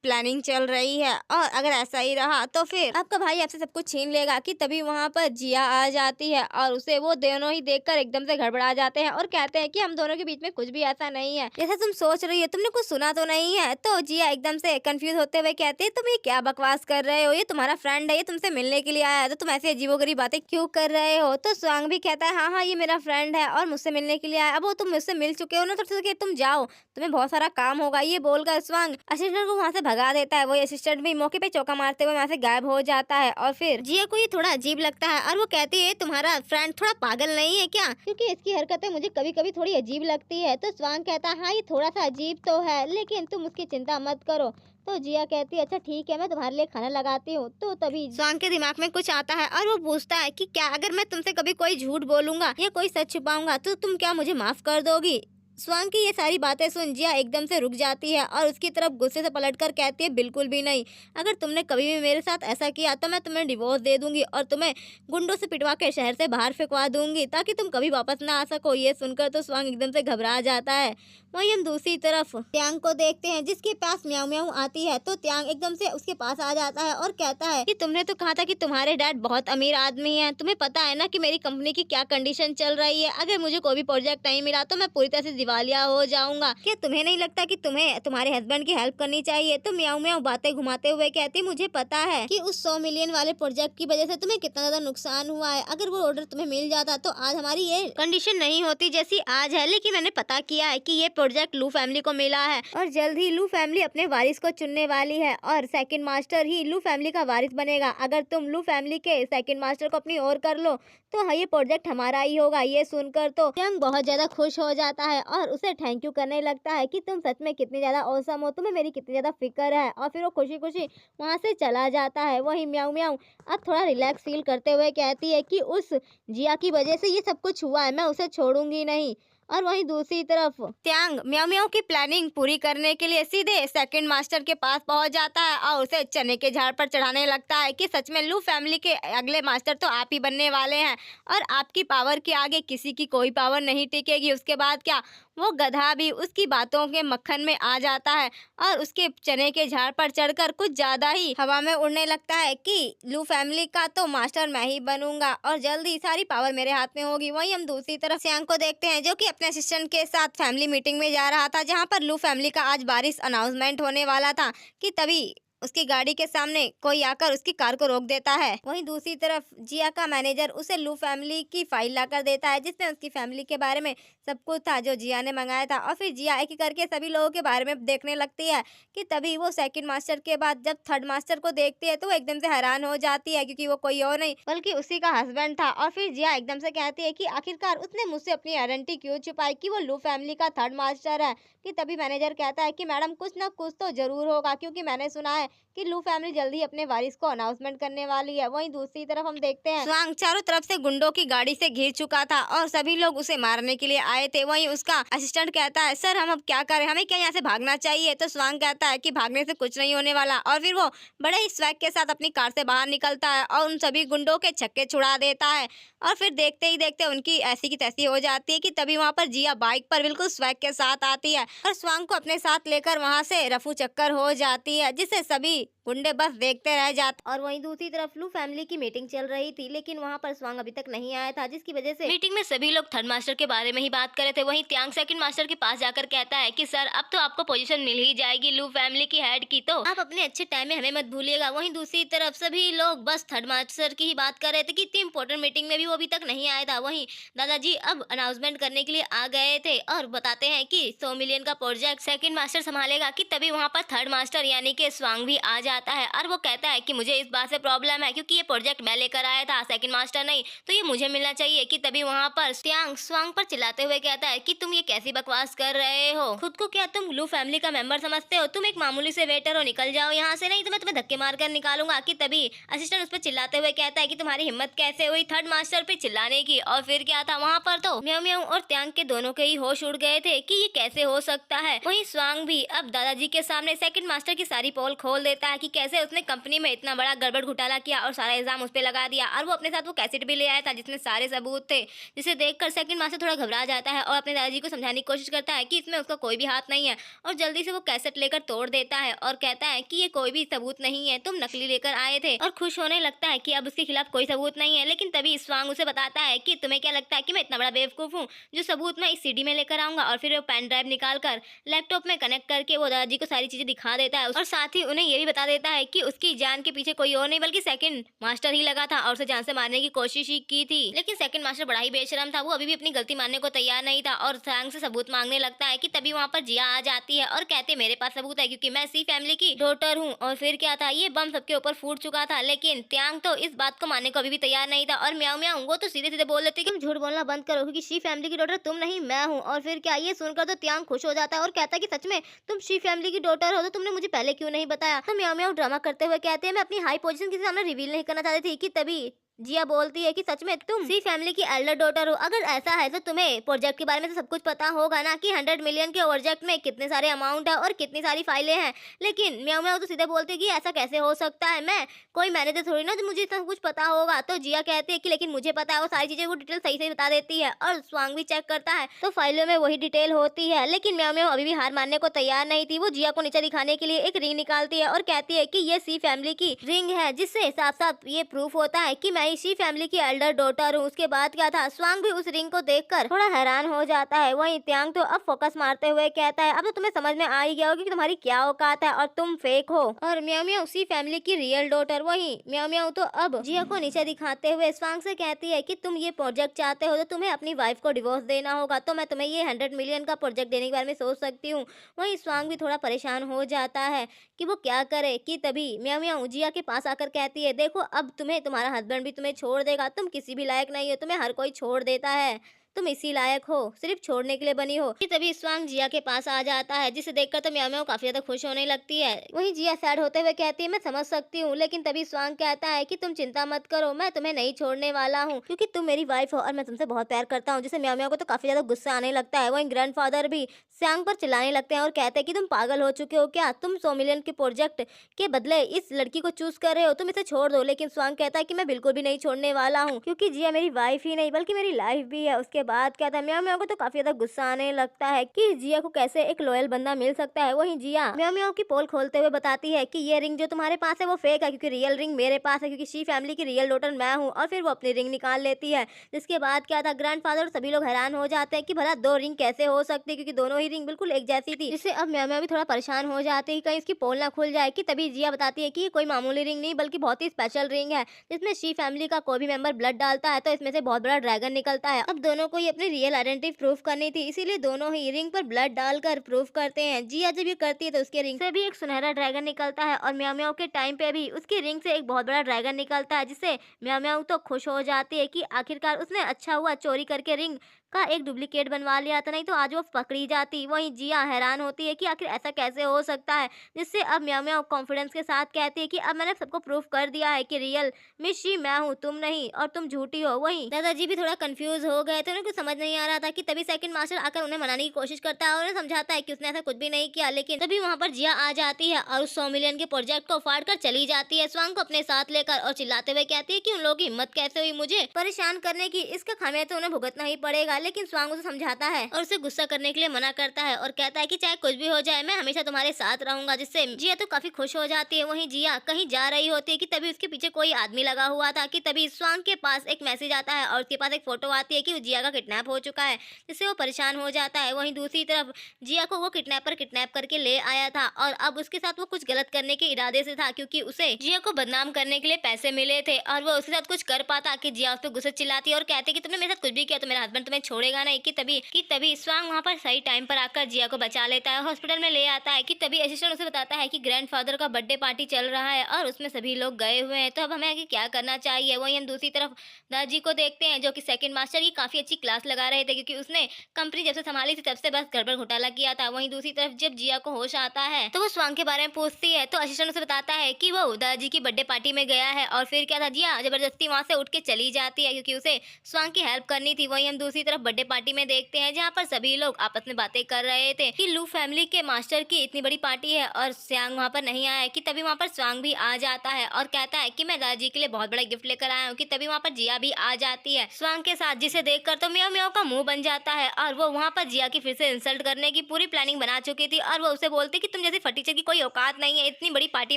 प्लानिंग चल रही है और अगर ऐसा ही रहा तो फिर आपका भाई आपसे सब कुछ छीन लेगा। कि तभी वहाँ पर जिया आ जाती है और उसे वो दोनों ही देखकर एकदम से गड़बड़ा जाते हैं और कहते हैं कि हम दोनों के बीच में कुछ भी ऐसा नहीं है जैसा तुम सोच रही हो, तुमने कुछ सुना तो नहीं है। तो जिया एकदम से कंफ्यूज होते हुए कहते हैं, तुम ये क्या बकवास कर रहे हो, ये तुम्हारा फ्रेंड है, ये तुमसे मिलने के लिए आया है, तो तुम ऐसी अजीबोगरीब बातें क्यों कर रहे हो। तो स्वांग भी कहता है, हाँ हाँ, ये मेरा फ्रेंड है और मुझसे मिलने के लिए आया। अब वो तुम मुझसे मिल चुके हो ना, तो ठीक है, तुम जाओ, तुम्हें बहुत सारा काम होगा। ये बोलकर स्वांग असिस्टेंट को वहाँ से भगा देता है। वही असिस्टेंट भी मौके पे चौका मारते हुए वहाँ से गायब हो जाता है। और फिर जिया को ये थोड़ा अजीब लगता है और वो कहती है, तुम्हारा फ्रेंड थोड़ा पागल नहीं है क्या, क्योंकि इसकी हरकतें मुझे कभी कभी थोड़ी अजीब लगती है। तो स्वांग कहता है, हाँ ये थोड़ा सा अजीब तो है, लेकिन तुम उसकी चिंता मत करो। तो जिया कहती है, अच्छा ठीक है, मैं तुम्हारे लिए खाना लगाती हूँ। तो तभी स्वांग के दिमाग में कुछ आता है और वो पूछता है कि क्या अगर मैं तुमसे कभी कोई झूठ बोलूंगा या कोई सच छुपाऊंगा तो तुम क्या मुझे माफ कर दोगी। स्वांग की ये सारी बातें सुन जिया एकदम से रुक जाती है और उसकी तरफ गुस्से से पलटकर कहती है, बिल्कुल भी नहीं, अगर तुमने कभी भी मेरे साथ ऐसा किया तो मैं तुम्हें डिवोर्स दे दूंगी और तुम्हें गुंडों से पिटवा के शहर से बाहर फेंकवा दूंगी ताकि तुम कभी वापस ना आ सको। ये सुनकर तो स्वांग एकदम से घबरा जाता है। वहीं हम दूसरी तरफ त्यांग को देखते हैं, जिसके पास म्याऊ म्याऊ आती है। तो त्यांग एकदम से उसके पास आ जाता है और कहता है कि तुमने तो कहा था कि तुम्हारे डैड बहुत अमीर आदमी हैं, तुम्हें पता है ना कि मेरी कंपनी की क्या कंडीशन चल रही है, अगर मुझे कोई भी प्रोजेक्ट नहीं मिला तो मैं पूरी तरह से दिवालिया हो जाऊंगा। क्या तुम्हें नहीं लगता कि तुम्हें तुम्हारे हस्बैंड की हेल्प करनी चाहिए। तो म्याऊ म्याऊ बातें घुमाते हुए कहती, मुझे पता है कि उस 100 मिलियन वाले प्रोजेक्ट की वजह से तुम्हें कितना ज्यादा नुकसान हुआ है, अगर वो ऑर्डर तुम्हें मिल जाता तो आज हमारी ये कंडीशन नहीं होती जैसी आज है। लेकिन मैंने पता किया है कि ये प्रोजेक्ट लू फैमिली को मिला है और जल्द ही लू फैमिली अपने वारिस को चुनने वाली है और सेकंड मास्टर ही लू फैमिली का वारिस बनेगा। अगर तुम लू फैमिली के सेकंड मास्टर को अपनी ओर कर लो तो हाँ, ये प्रोजेक्ट हमारा ही होगा। ये सुनकर तो यंग बहुत ज्यादा खुश हो जाता है और उसे थैंक यू करने लगता है कि तुम सच में कितनी ज्यादा औसम हो, तुम्हें मेरी कितनी ज्यादा फिक्र है। और फिर वो खुशी खुशी वहाँ से चला जाता है। वही म्याऊ म्याऊ अब थोड़ा रिलैक्स फील करते हुए कहती है कि उस जिया की वजह से ये सब कुछ हुआ है, मैं उसे छोड़ूंगी नहीं। और वहीं दूसरी तरफ त्यांग म्याऊ म्याऊ की प्लानिंग पूरी करने के लिए सीधे सेकंड मास्टर के पास पहुंच जाता है और उसे चने के झाड़ पर चढ़ाने लगता है कि सच में लू फैमिली के अगले मास्टर तो आप ही बनने वाले हैं और आपकी पावर के आगे किसी की कोई पावर नहीं टिकेगी। उसके बाद क्या, वो गधा भी उसकी बातों के मक्खन में आ जाता है और उसके चने के झाड़ पर चढ़कर कुछ ज्यादा ही हवा में उड़ने लगता है कि लू फैमिली का तो मास्टर मैं ही बनूंगा और जल्दी सारी पावर मेरे हाथ में होगी। वहीं हम दूसरी तरफ श्यांग को देखते हैं, जो कि अपने असिस्टेंट के साथ फैमिली मीटिंग में जा रहा था, जहां पर लू फैमिली का आज बारिश अनाउंसमेंट होने वाला था। कि तभी उसकी गाड़ी के सामने कोई आकर उसकी कार को रोक देता है। वहीं दूसरी तरफ जिया का मैनेजर उसे लू फैमिली की फाइल लाकर देता है, जिसमें उसकी फैमिली के बारे में सब कुछ था जो जिया ने मंगाया था। और फिर जिया एक एक करके सभी लोगों के बारे में देखने लगती है। कि तभी वो सेकंड मास्टर के बाद जब थर्ड मास्टर को देखती है तो वो एकदम से हैरान हो जाती है, क्योंकि वो कोई और नहीं बल्कि उसी का हस्बैंड था। और फिर जिया एकदम से कहती है कि आखिरकार उसने मुझसे अपनी आइडेंटिटी क्यों छुपाई कि वो लू फैमिली का थर्ड मास्टर है। कि तभी मैनेजर कहता है कि मैडम कुछ ना कुछ तो जरूर होगा, क्योंकि मैंने सुना है कि लू फैमिली जल्दी अपने वारिस को अनाउंसमेंट करने वाली है। वहीं दूसरी तरफ हम देखते हैं स्वांग चारों तरफ से गुंडों की गाड़ी से घिर चुका था और सभी लोग उसे मारने के लिए आए थे। वहीं उसका असिस्टेंट कहता है, सर हम अब क्या करें, हमें क्या यहाँ से भागना चाहिए। तो स्वांग कहता है कि भागने से कुछ नहीं होने वाला और फिर वो बड़े ही स्वैग के साथ अपनी कार से बाहर निकलता है और उन सभी गुंडों के छक्के छुड़ा देता है। और फिर देखते ही देखते उनकी ऐसी की तैसी हो जाती है। कि तभी वहाँ पर जिया बाइक पर बिल्कुल स्वैग के साथ आती है और स्वांग को अपने साथ लेकर वहाँ से रफू चक्कर हो जाती है, जिससे सभी गुंडे बस देखते रह जाते। और वहीं दूसरी तरफ लू फैमिली की मीटिंग चल रही थी, लेकिन वहाँ पर स्वांग अभी तक नहीं आया था, जिसकी वजह से मीटिंग में सभी लोग थर्ड मास्टर के बारे में ही बात कर रहे थे। वहीं त्यांग सेकंड मास्टर के पास जाकर कहता है कि सर अब तो आपको पोजीशन मिल ही जाएगी लू फैमिली की हेड की, तो आप अपने अच्छे टाइम में हमें मत भूलिएगा। वहीं दूसरी तरफ सभी लोग बस थर्ड मास्टर की ही बात कर रहे थे कि इतनी इंपॉर्टेंट मीटिंग में भी वो अभी तक नहीं आया था। वहीं दादाजी अब अनाउंसमेंट करने के लिए आ गए थे और बताते हैं कि 100 मिलियन का प्रोजेक्ट सेकंड मास्टर संभालेगा। कि तभी वहाँ पर थर्ड मास्टर यानी कि स्वांग भी आ जाता है और वो कहता है कि मुझे इस बात से प्रॉब्लम है क्योंकि ये प्रोजेक्ट मैं लेकर आया था, सेकंड मास्टर नहीं, तो ये मुझे मिलना चाहिए। कि तभी वहाँ पर त्यांग स्वांग पर चिल्लाते हुए कहता है कि तुम ये कैसी बकवास कर रहे हो, खुद को क्या तुम लू फैमिली का मेंबर समझते हो? तुम एक मामूली से वेटर हो, निकल जाओ यहाँ से, नहीं तो मैं तुम्हें धक्के मार कर निकालूंगा। कि तभी असिस्टेंट उस पर चिल्लाते हुए कहता है कि तुम्हारी हिम्मत कैसे हुई थर्ड मास्टर पे चिल्लाने की। और फिर क्या था, वहाँ पर तो म्याऊ म्याऊ और त्यांग के दोनों के ही होश उड़ गए थे कि ये कैसे हो सकता है। वहीं स्वांग भी अब दादाजी के सामने सेकंड मास्टर की सारी पोल खोल देता है कि कैसे उसने कंपनी में इतना बड़ा गड़बड़ घोटाला किया और सारा इल्जाम उस पर लगा दिया। और वो अपने साथ वो कैसेट भी ले आया था जिसमें सारे सबूत थे, जिसे देखकर सेकंड मास्टर थोड़ा घबरा जाता है और अपने दादाजी को समझाने की कोशिश करता है कि इसमें उसका कोई भी हाथ नहीं है। और जल्दी से वो कैसेट लेकर तोड़ देता है और कहता है कि ये कोई भी सबूत नहीं है, तुम नकली लेकर आए थे। और खुश होने लगता है कि अब उसके खिलाफ कोई सबूत नहीं है। लेकिन तभी स्वांग उसे बताता है कि तुम्हें क्या लगता है कि मैं इतना बड़ा बेवकूफ हूँ जो सबूत मैं इस सीडी में लेकर आऊंगा। और फिर वो पेन ड्राइव निकाल कर लैपटॉप में कनेक्ट करके वो दादाजी को सारी चीजें दिखा देता है और साथ ही उन्हें ये भी बता देता है कि उसकी जान के पीछे कोई और नहीं बल्कि सेकंड मास्टर ही लगा था और उसे जान से मारने की कोशिश ही की थी। लेकिन सेकंड मास्टर बड़ा ही बेशरम था, वो अभी भी अपनी गलती मानने को तैयार नहीं था और सांग से सबूत मांगने लगता है। कि तभी वहाँ पर जिया आ जाती है और कहते मेरे पास सबूत है क्योंकि मैं सी फैमिली की डॉटर हूँ। और फिर क्या था, ये बम सबके ऊपर फूट चुका था, लेकिन त्यांग तो इस बात को मानने को अभी भी तैयार नहीं था। और म्याऊ म्याऊ वो तो सीधे सीधे बोल देते कि तुम झूठ बोलना बंद करो क्योंकि शी फैमिली की डॉटर तुम नहीं मैं हूँ। और फिर क्या, ये सुनकर तो त्यांग खुश हो जाता है और कहता है कि सच में तुम शी फैमिली की डॉटर हो, तो तुमने मुझे पहले क्यों नहीं बताया। तो म्याऊ म्याऊ ड्रामा करते हुए कहते हैं मैं अपनी हाई पोजीशन किसी सामने रिवील नहीं करना चाहती थी। कि तभी जिया बोलती है कि सच में तुम सी फैमिली की एल्डर डॉटर हो, अगर ऐसा है तो तुम्हें प्रोजेक्ट के बारे में तो सब कुछ पता होगा ना कि 100 मिलियन के प्रोजेक्ट में कितने सारे अमाउंट है और कितनी सारी फाइलें हैं। लेकिन म्याऊ म्याऊ तो सीधे बोलती है कि ऐसा कैसे हो सकता है, मैं कोई मैनेजर थोड़ी ना जो मुझे सब कुछ पता होगा। तो जिया कहती है कि लेकिन मुझे पता है, वो सारी चीजें वो डिटेल सही से बता देती है। और स्वांग भी चेक करता है तो फाइलों में वही डिटेल होती है। लेकिन म्याऊ म्याऊ अभी भी हार मानने को तैयार नहीं थी, वो जिया को नीचे दिखाने के लिए एक रिंग निकालती है और कहती है कि ये सी फैमिली की रिंग है, जिससे साफ साफ ये प्रूफ होता है कि मैं सी फैमिली की एल्डर डॉटर हूँ। उसके बाद क्या था, स्वांग भी उस रिंग को देखकर थोड़ा हैरान हो जाता है। वहीं त्यांग तो अब फोकस मारते हुए कहता है अब तो तुम्हें समझ में आ ही गया होगा कि तुम्हारी क्या औकात है और तुम फेक हो और म्याऊ म्याऊ उसी फैमिली की रियल डॉटर। वहीं म्याऊ म्याऊ तो अब जिया को नीचे दिखाते हुए स्वांग से कहती है कि तुम ये प्रोजेक्ट चाहते हो तो तुम्हें अपनी वाइफ को डिवोर्स देना होगा, तो मैं तुम्हें ये 100 मिलियन का प्रोजेक्ट देने के बारे में सोच सकती हूँ। वहीं स्वांग भी थोड़ा परेशान हो जाता है कि वो क्या करे। कि तभी म्याऊ म्याऊ जिया के पास आकर कहती है देखो अब तुम्हें तुम्हारा हस्बैंड भी तुम्हें छोड़ देगा, तुम किसी भी लायक नहीं हो, तुम्हें हर कोई छोड़ देता है, तुम इसी लायक हो, सिर्फ छोड़ने के लिए बनी हो। कि तभी स्वांग जिया के पास आ जाता है, जिसे देखकर तो म्याऊ म्याऊ काफी ज्यादा खुश होने लगती है। वहीं जिया सैड होते हुए कहती है मैं समझ सकती हूँ, लेकिन तभी स्वांग कहता है कि तुम चिंता मत करो, मैं तुम्हें नहीं छोड़ने वाला हूँ क्योंकि तुम मेरी वाइफ हो और मैं तुमसे बहुत प्यार करता हूँ। जिसे म्याऊ म्याऊ को तो काफी ज्यादा गुस्सा आने लगता है। वहीं ग्रैंडफादर भी स्वांग पर चिल्लाने लगते हैं और कहते हैं कि तुम पागल हो चुके हो क्या, तुम 100 मिलियन के प्रोजेक्ट के बदले इस लड़की को चूज कर रहे हो, तुम इसे छोड़ दो। लेकिन स्वांग कहता है कि मैं बिल्कुल भी नहीं छोड़ने वाला हूँ क्योंकि जिया मेरी वाइफ ही नहीं बल्कि मेरी लाइफ भी है। उसके बाद क्या था, म्याऊ म्याऊ को तो काफी ज्यादा गुस्सा आने लगता है कि जिया को कैसे एक लॉयल बंदा मिल सकता है। वहीं जिया म्याऊ म्याऊ की पोल खोलते हुए बताती है कि ये रिंग जो तुम्हारे पास है वो फेक है क्योंकि रियल रिंग मेरे पास है, क्योंकि शी फैमिली की रियल डॉटर मैं हूँ। और फिर वो अपनी रिंग निकाल लेती है। जिसके बाद क्या था, ग्रैंडफादर और सभी लोग हैरान हो जाते हैं कि भला दो रिंग कैसे हो सकती है क्योंकि दोनों ही रिंग बिल्कुल एक जैसी थी। जिससे अब म्याऊ म्याऊ भी थोड़ा परेशान हो जाती है कहीं इसकी पोल ना खुल जाए। कि तभी जिया बताती है कि ये कोई मामूली रिंग नहीं बल्कि बहुत ही स्पेशल रिंग है, जिसमें शी फैमिली का कोई भी मेंबर ब्लड डालता है तो इसमें से बहुत बड़ा ड्रैगन निकलता है। अब दोनों को ही अपनी रियल आइडेंटिटी प्रूफ करनी थी, इसीलिए दोनों ही रिंग पर ब्लड डालकर प्रूफ करते हैं। जिया जब ये करती है तो उसके रिंग से भी एक सुनहरा ड्रैगन निकलता है और म्याऊ म्याऊ के टाइम पे भी उसकी रिंग से एक बहुत बड़ा ड्रैगन निकलता है, जिससे म्याऊ म्याऊ तो खुश हो जाती है कि आखिरकार उसने अच्छा हुआ चोरी करके रिंग का एक डुप्लीकेट बनवा लिया था, नहीं तो आज वो पकड़ी जाती। वहीं जिया हैरान होती है कि आखिर ऐसा कैसे हो सकता है। जिससे अब म्याऊ म्याऊ कॉन्फिडेंस के साथ कहती है कि अब मैंने सबको प्रूफ कर दिया है कि रियल मिशी मैं हूँ, तुम नहीं, और तुम झूठी हो। वहीं दादाजी भी थोड़ा कंफ्यूज हो गए थे, उन्हें कुछ समझ नहीं आ रहा था। कि तभी सेकंड मास्टर आकर उन्हें मनाने की कोशिश करता है और उन्हें समझाता है कि उसने ऐसा कुछ भी नहीं किया। लेकिन तभी वहाँ पर जिया आ जाती है और उस 100 मिलियन के प्रोजेक्ट को फाड़ कर चली जाती है स्वांग को अपने साथ लेकर और चिल्लाते हुए कहती है कि उन लोगों की हिम्मत कैसे हुई मुझे परेशान करने की, इसका खामियाजा तो उन्हें भुगतना ही पड़ेगा। है, लेकिन स्वांग उसे समझाता है और उसे गुस्सा करने के लिए मना करता है और कहता है कि चाहे कुछ भी हो जाए मैं हमेशा तुम्हारे साथ रहूंगा, जिससे जिया तो काफी खुश हो जाती है। वहीं जिया कहीं जा रही होती है कि तभी उसके पीछे कोई आदमी लगा हुआ था कि तभी स्वांग के पास एक मैसेज आता है और उसके पास एक फोटो आती है कि जिया का किडनैप हो चुका है, जिससे वो परेशान हो जाता है। वहीं दूसरी तरफ जिया को वो किडनैपर किडनैप करके ले आया था और अब उसके साथ वो कुछ गलत करने के इरादे से था, क्योंकि उसे जिया को बदनाम करने के लिए पैसे मिले थे और वो उसके साथ कुछ कर पाता कि जिया उस पर गुस्से चिल्लाती है और कहती कि तुमने मेरे साथ कुछ भी किया तो मेरा हस्बैंड तुम्हें छोड़ेगा नहीं। कि तभी स्वांग वहाँ पर सही टाइम पर आकर जिया को बचा लेता है, हॉस्पिटल में ले आता है। कि तभी असिस्टेंट उसे बताता है कि ग्रैंडफादर का बर्थडे पार्टी चल रहा है और उसमें सभी लोग गए हुए हैं, तो अब हमें आगे क्या करना चाहिए। वहीं हम दूसरी तरफ दादाजी को देखते हैं जो कि सेकंड मास्टर की काफी अच्छी क्लास लगा रहे थे, क्योंकि उसने कंपनी जब से संभाली थी तब से बस गड़बड़ घोटाला किया था। वहीं दूसरी तरफ जब जिया को होश आता है तो वो स्वांग के बारे में पूछती है, तो असिस्टेंट उसे बताता है कि वो दादाजी की बर्थडे पार्टी में गया है और फिर क्या था, जिया जबरदस्ती वहां से उठ के चली जाती है क्योंकि उसे स्वांग की हेल्प करनी थी। वहीं हम दूसरी तरफ बर्थडे पार्टी में देखते हैं जहाँ पर सभी लोग आपस में बातें कर रहे थे कि लू फैमिली के मास्टर की इतनी बड़ी पार्टी है और स्वांग वहाँ पर नहीं आया है। कि तभी वहाँ पर स्वांग भी आ जाता है और कहता है कि मैं दादाजी के लिए बहुत बड़ा गिफ्ट लेकर आया हूँ। कि तभी वहाँ पर जिया भी आ जाती है स्वांग के साथ, जिसे देखकर तो म्याऊ म्याऊ का मुंह बन जाता है और वो वहाँ पर जिया की फिर से इंसल्ट करने की पूरी प्लानिंग बना चुकी थी और वो उसे बोलती कि तुम जैसे फटीचर की कोई औकात नहीं है इतनी बड़ी पार्टी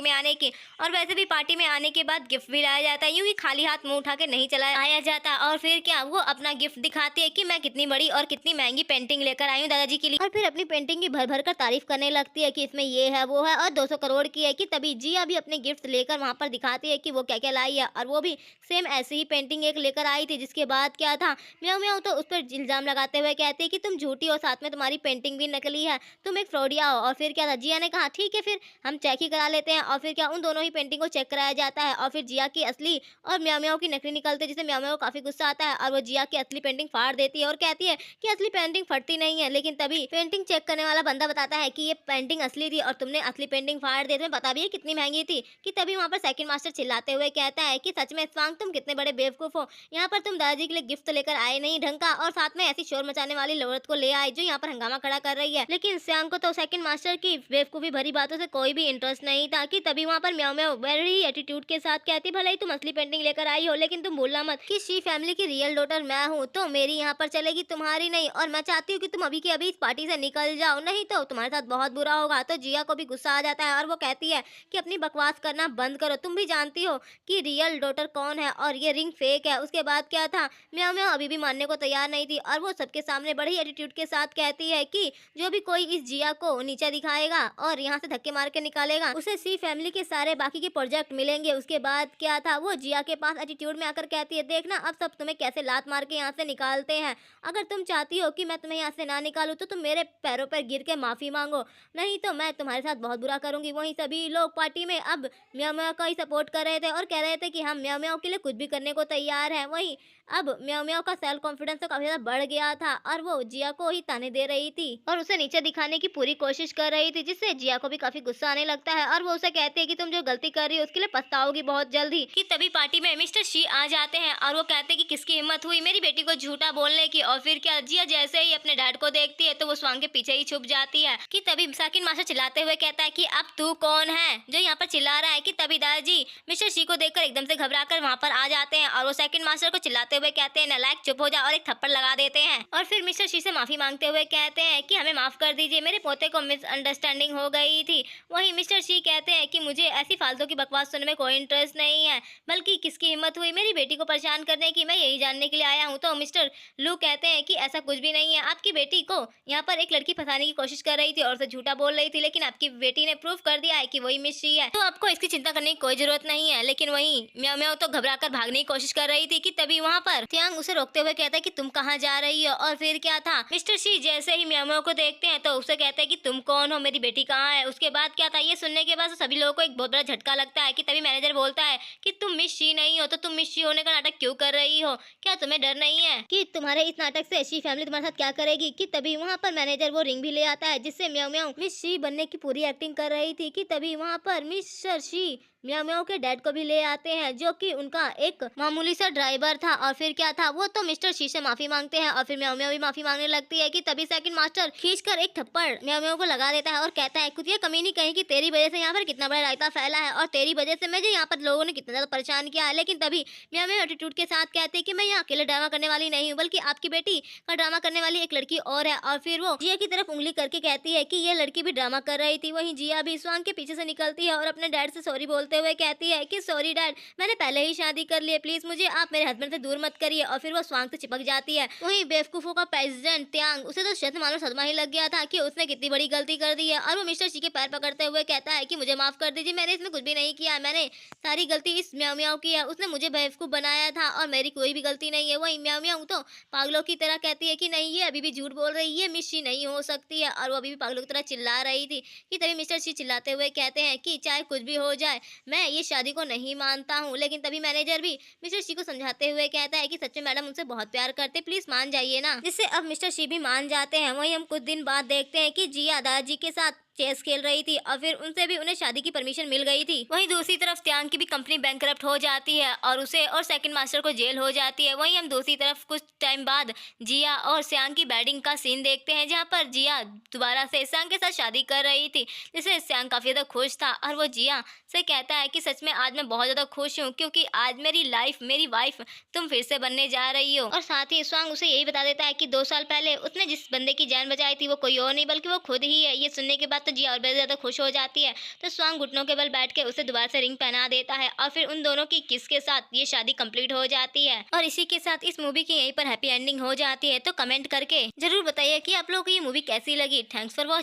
में आने की, और वैसे भी पार्टी में आने के बाद गिफ्ट भी लाया जाता है, यूं ही खाली हाथ मुंह उठा के नहीं चला आया जाता। और फिर क्या वो अपना गिफ्ट दिखाती है कि मैं कितनी बड़ी और कितनी महंगी पेंटिंग लेकर आई हूँ दादाजी के लिए, और फिर अपनी पेंटिंग की भर भर कर तारीफ करने लगती है कि इसमें ये है वो है और 200 करोड़ की है। कि तभी जिया भी अपने गिफ्ट लेकर वहाँ पर दिखाती है कि वो क्या क्या लाई है और वो भी सेम ऐसी ही पेंटिंग एक लेकर आई थी। जिसके बाद क्या था, म्याऊ म्याऊ तो उस पर इल्जाम लगाते हुए कहती है कि तुम झूठी हो, साथ में तुम्हारी पेंटिंग भी नकली है, तुम एक फ्रॉडिया हो। और फिर क्या था, जिया ने कहा ठीक है फिर हम चेक ही करा लेते हैं, और फिर क्या उन दोनों ही पेंटिंग को चेक कराया जाता है और फिर जिया की असली और म्याऊ म्याऊ की नकली निकलती है, जिससे म्याऊ म्याऊ को काफी गुस्सा आता है और वो जिया की असली पेंटिंग फाड़ देती है और कहती है कि असली पेंटिंग फटती नहीं है। लेकिन तभी पेंटिंग चेक करने वाला बंदा बताता है कि ये पेंटिंग असली थी और तुमने असली पेंटिंग फाड़ दी, तुम्हें पता भी है कितनी महंगी थी। कि तभी वहाँ पर सेकंड मास्टर चिल्लाते हुए कहता है कि सच में स्वांग तुम कितने बड़े बेवकूफ हो, यहाँ पर तुम दादाजी के लिए गिफ्ट लेकर आए नहीं ढंग का और साथ में ऐसी शोर मचाने वाली औरत को ले आए जो यहाँ पर हंगामा खड़ा कर रही है। लेकिन स्वांग को तो सेकंड मास्टर की बेवकूफी भरी बातों से कोई भी इंटरेस्ट नहीं था। कि तभी वहाँ पर म्याऊ म्याऊ वेरी एटीट्यूड के साथ कहती भले ही तुम असली पेंटिंग लेकर आई हो लेकिन तुम भूलना मत कि शी फैमिली की रियल डॉटर मैं हूँ, तो मेरी यहाँ पर चलेगी तुम्हारी नहीं, और मैं चाहती हूँ कि तुम अभी के अभी इस पार्टी से निकल जाओ, नहीं तो तुम्हारे साथ बहुत बुरा होगा। तो जिया को भी गुस्सा आ जाता है और वो कहती है कि अपनी बकवास करना बंद करो, तुम भी जानती हो कि रियल डॉटर कौन है और ये रिंग फेक है। उसके बाद क्या था, म्याऊ म्याऊ अभी भी मानने को तैयार नहीं थी और वो सबके सामने बड़ी एटीट्यूड के साथ कहती है कि जो भी कोई इस जिया को नीचे दिखाएगा और यहाँ से धक्के मार के निकालेगा उसे सी फैमिली के सारे बाकी के प्रोजेक्ट मिलेंगे। उसके बाद क्या था, वो जिया के पास एटीट्यूड में आकर कहती है देखना अब सब तुम्हें कैसे लात मार के यहाँ से निकालते हैं, अगर तुम चाहती हो कि मैं तुम्हें यहाँ से ना निकालूं तो तुम मेरे पैरों पर गिर के माफी मांगो, नहीं तो मैं तुम्हारे साथ बहुत बुरा करूंगी। वहीं सभी लोग पार्टी में अब म्याऊ म्याऊ का ही सपोर्ट कर रहे थे और कह रहे थे कि हम म्याऊ म्याऊ के लिए कुछ भी करने को तैयार हैं। वहीं अब म्याऊ म्याऊ का सेल्फ कॉन्फिडेंस तो काफी ज्यादा बढ़ गया था और वो जिया को ही ताने दे रही थी और उसे नीचे दिखाने की पूरी कोशिश कर रही थी, जिससे जिया को भी काफी गुस्सा आने लगता है और वो उसे कहती है कि तुम जो गलती कर रही हो उसके लिए पछताओगी बहुत जल्दी। कि तभी पार्टी में मिस्टर शी आ जाते हैं और वो कहते हैं कि किसकी हिम्मत हुई मेरी बेटी को झूठा बोलने की, और फिर क्या जिया जैसे ही अपने डैड को देखती है तो वो स्वांग के पीछे ही छुप जाती है। कि तभी सेकंड मास्टर चिल्लाते हुए कहता है कि अब तू कौन है जो यहाँ पर चिल्ला रहा है। कि तभी दादाजी मिस्टर शी को देखकर एकदम से घबरा कर वहाँ पर आ जाते हैं और वो सेकंड मास्टर को चिल्लाते हुए कहते हैं नालायक चुप हो जा, और एक थप्पड़ लगा देते हैं और फिर मिस्टर शी से माफी मांगते हुए कहते हैं कि हमें माफ कर दीजिए, मेरे पोते को मिसअंडरस्टैंडिंग हो गई थी। वहीं मिस्टर शी कहते हैं कि मुझे ऐसी फालतू की बकवास सुनने में कोई इंटरेस्ट नहीं है, बल्कि किसकी हिम्मत हुई मेरी बेटी को परेशान करने की, मैं यही जानने के लिए आया हूँ। तो मिस्टर लू कहते हैं कि ऐसा कुछ भी नहीं है, आपकी बेटी को यहाँ पर एक लड़की फंसाने की कोशिश कर रही थी और उसे झूठा बोल रही थी, लेकिन आपकी बेटी ने प्रूफ कर दिया है कि वही मिस शी है, तो आपको इसकी चिंता करने की कोई जरूरत नहीं है। लेकिन वहीं म्याऊ म्याऊ तो घबरा कर भागने की कोशिश कर रही थी। कि तभी वहाँ पर त्यांग उसे रोकते हुए कहता है कि तुम कहाँ जा रही हो। और फिर क्या था, मिस्टर शी जैसे ही म्याऊ म्याऊ को देखते हैं तो उसे कहते हैं कि तुम कौन हो, मेरी बेटी कहाँ है। उसके बाद क्या था, ये सुनने के बाद तो सभी लोगों को एक बहुत बड़ा झटका लगता है। कि तभी मैनेजर बोलता है कि तुम मिस शी नहीं हो तो तुम मिस शी होने का नाटक क्यों कर रही हो, क्या तुम्हें डर नहीं है कि तुम्हारे इस नाटक से शी फैमिली तुम्हारे साथ क्या करेगी। कि तभी वहाँ पर मैनेजर वो रिंग भी ले आता है जिससे म्याऊ म्याऊ मिस शी बनने की पूरी एक्टिंग कर रही थी। कि तभी वहाँ पर मिस्टर शी म्याओ म्याओ के डैड को भी ले आते हैं, जो कि उनका एक मामूली सा ड्राइवर था। और फिर क्या था, वो तो मिस्टर शी से माफी मांगते हैं और फिर म्याओ म्याओ भी माफी मांगने लगती है कि तभी सेकंड मास्टर खींचकर एक थप्पड़ म्याओ म्याओ को लगा देता है और कहता है, खुद ये कमीनी कहीं कि तेरी वजह से यहाँ पर कितना बड़ा रायता फैला है और तेरी वजह से मुझे यहाँ पर लोगों ने कितना ज्यादा परेशान किया है। लेकिन तभी म्याओ म्याओ एटीट्यूड के साथ कहते हैं कि मैं यहाँ अकेले ड्रामा करने वाली नहीं हूँ, बल्कि आपकी बेटी का ड्रामा करने वाली एक लड़की और है। और फिर वो जिया की तरफ उंगली करके कहती है कि ये लड़की भी ड्रामा कर रही थी। वहीं जिया भी स्वांग के पीछे से निकलती है और अपने डैड से सॉरी बोलते हुए कहती है कि सॉरी डैड, मैंने पहले ही शादी कर ली है, प्लीज मुझे आप मेरे हस्बैंड से दूर मत करिए। और फिर वो स्वांग से चिपक जाती है। वहीं बेवकूफों का प्रेसिडेंट त्यांग, उसे तो शत मानो सदमा ही लग गया था कि उसने कितनी बड़ी गलती कर दी है। और वो मिस्टर शी के पैर पकड़ते हुए कहता है कि मुझे माफ कर दीजिए, मैंने इसमें कुछ भी नहीं किया, मैंने सारी गलती इस म्याओ म्याओ की है, उसने मुझे बेवकूफ बनाया था और मेरी कोई भी गलती नहीं है। वहीं म्याओ म्याओ तो पागलों की तरह कहती है कि नहीं, ये अभी भी झूठ बोल रही है, ये मिस शी नहीं हो सकती है। और वो अभी भी पागलों की तरह चिल्ला रही थी कि तभी मिस्टर शी चिल्लाते हुए कहते हैं कि चाहे कुछ भी हो जाए, मैं ये शादी को नहीं मानता हूँ। लेकिन तभी मैनेजर भी मिस्टर शी को समझाते हुए कहता है कि सच में मैडम उनसे बहुत प्यार करते, प्लीज मान जाइए ना, जिससे अब मिस्टर शी भी मान जाते हैं। वहीं हम कुछ दिन बाद देखते हैं कि जिया दादाजी के साथ चेस खेल रही थी और फिर उनसे भी उन्हें शादी की परमिशन मिल गई थी। वहीं दूसरी तरफ त्यांग की भी कंपनी बैंकरप्ट हो जाती है और उसे और सेकंड मास्टर को जेल हो जाती है। वहीं हम दूसरी तरफ कुछ टाइम बाद जिया और श्यांग की वेडिंग का सीन देखते हैं, जहां पर जिया दोबारा से श्यांग के साथ शादी कर रही थी, जिससे श्यांग काफी ज्यादा खुश था। और वो जिया से कहता है कि सच में आज मैं बहुत ज्यादा खुश हूँ, क्योंकि आज मेरी वाइफ तुम फिर से बनने जा रही हो। और साथ ही स्वांग उसे यही बता देता है कि 2 साल पहले उसने जिस बंदे की जान बचाई थी वो कोई और नहीं बल्कि वो खुद ही है। ये सुनने के बाद तो जिया और भी ज्यादा खुश हो जाती है। तो स्वांग घुटनों के बल बैठ के उसे दोबारा से रिंग पहना देता है और फिर उन दोनों की किस के साथ ये शादी कंप्लीट हो जाती है। और इसी के साथ इस मूवी की यहीं पर हैप्पी एंडिंग हो जाती है। तो कमेंट करके जरूर बताइए कि आप लोगों को ये मूवी कैसी लगी। Thanks for watching.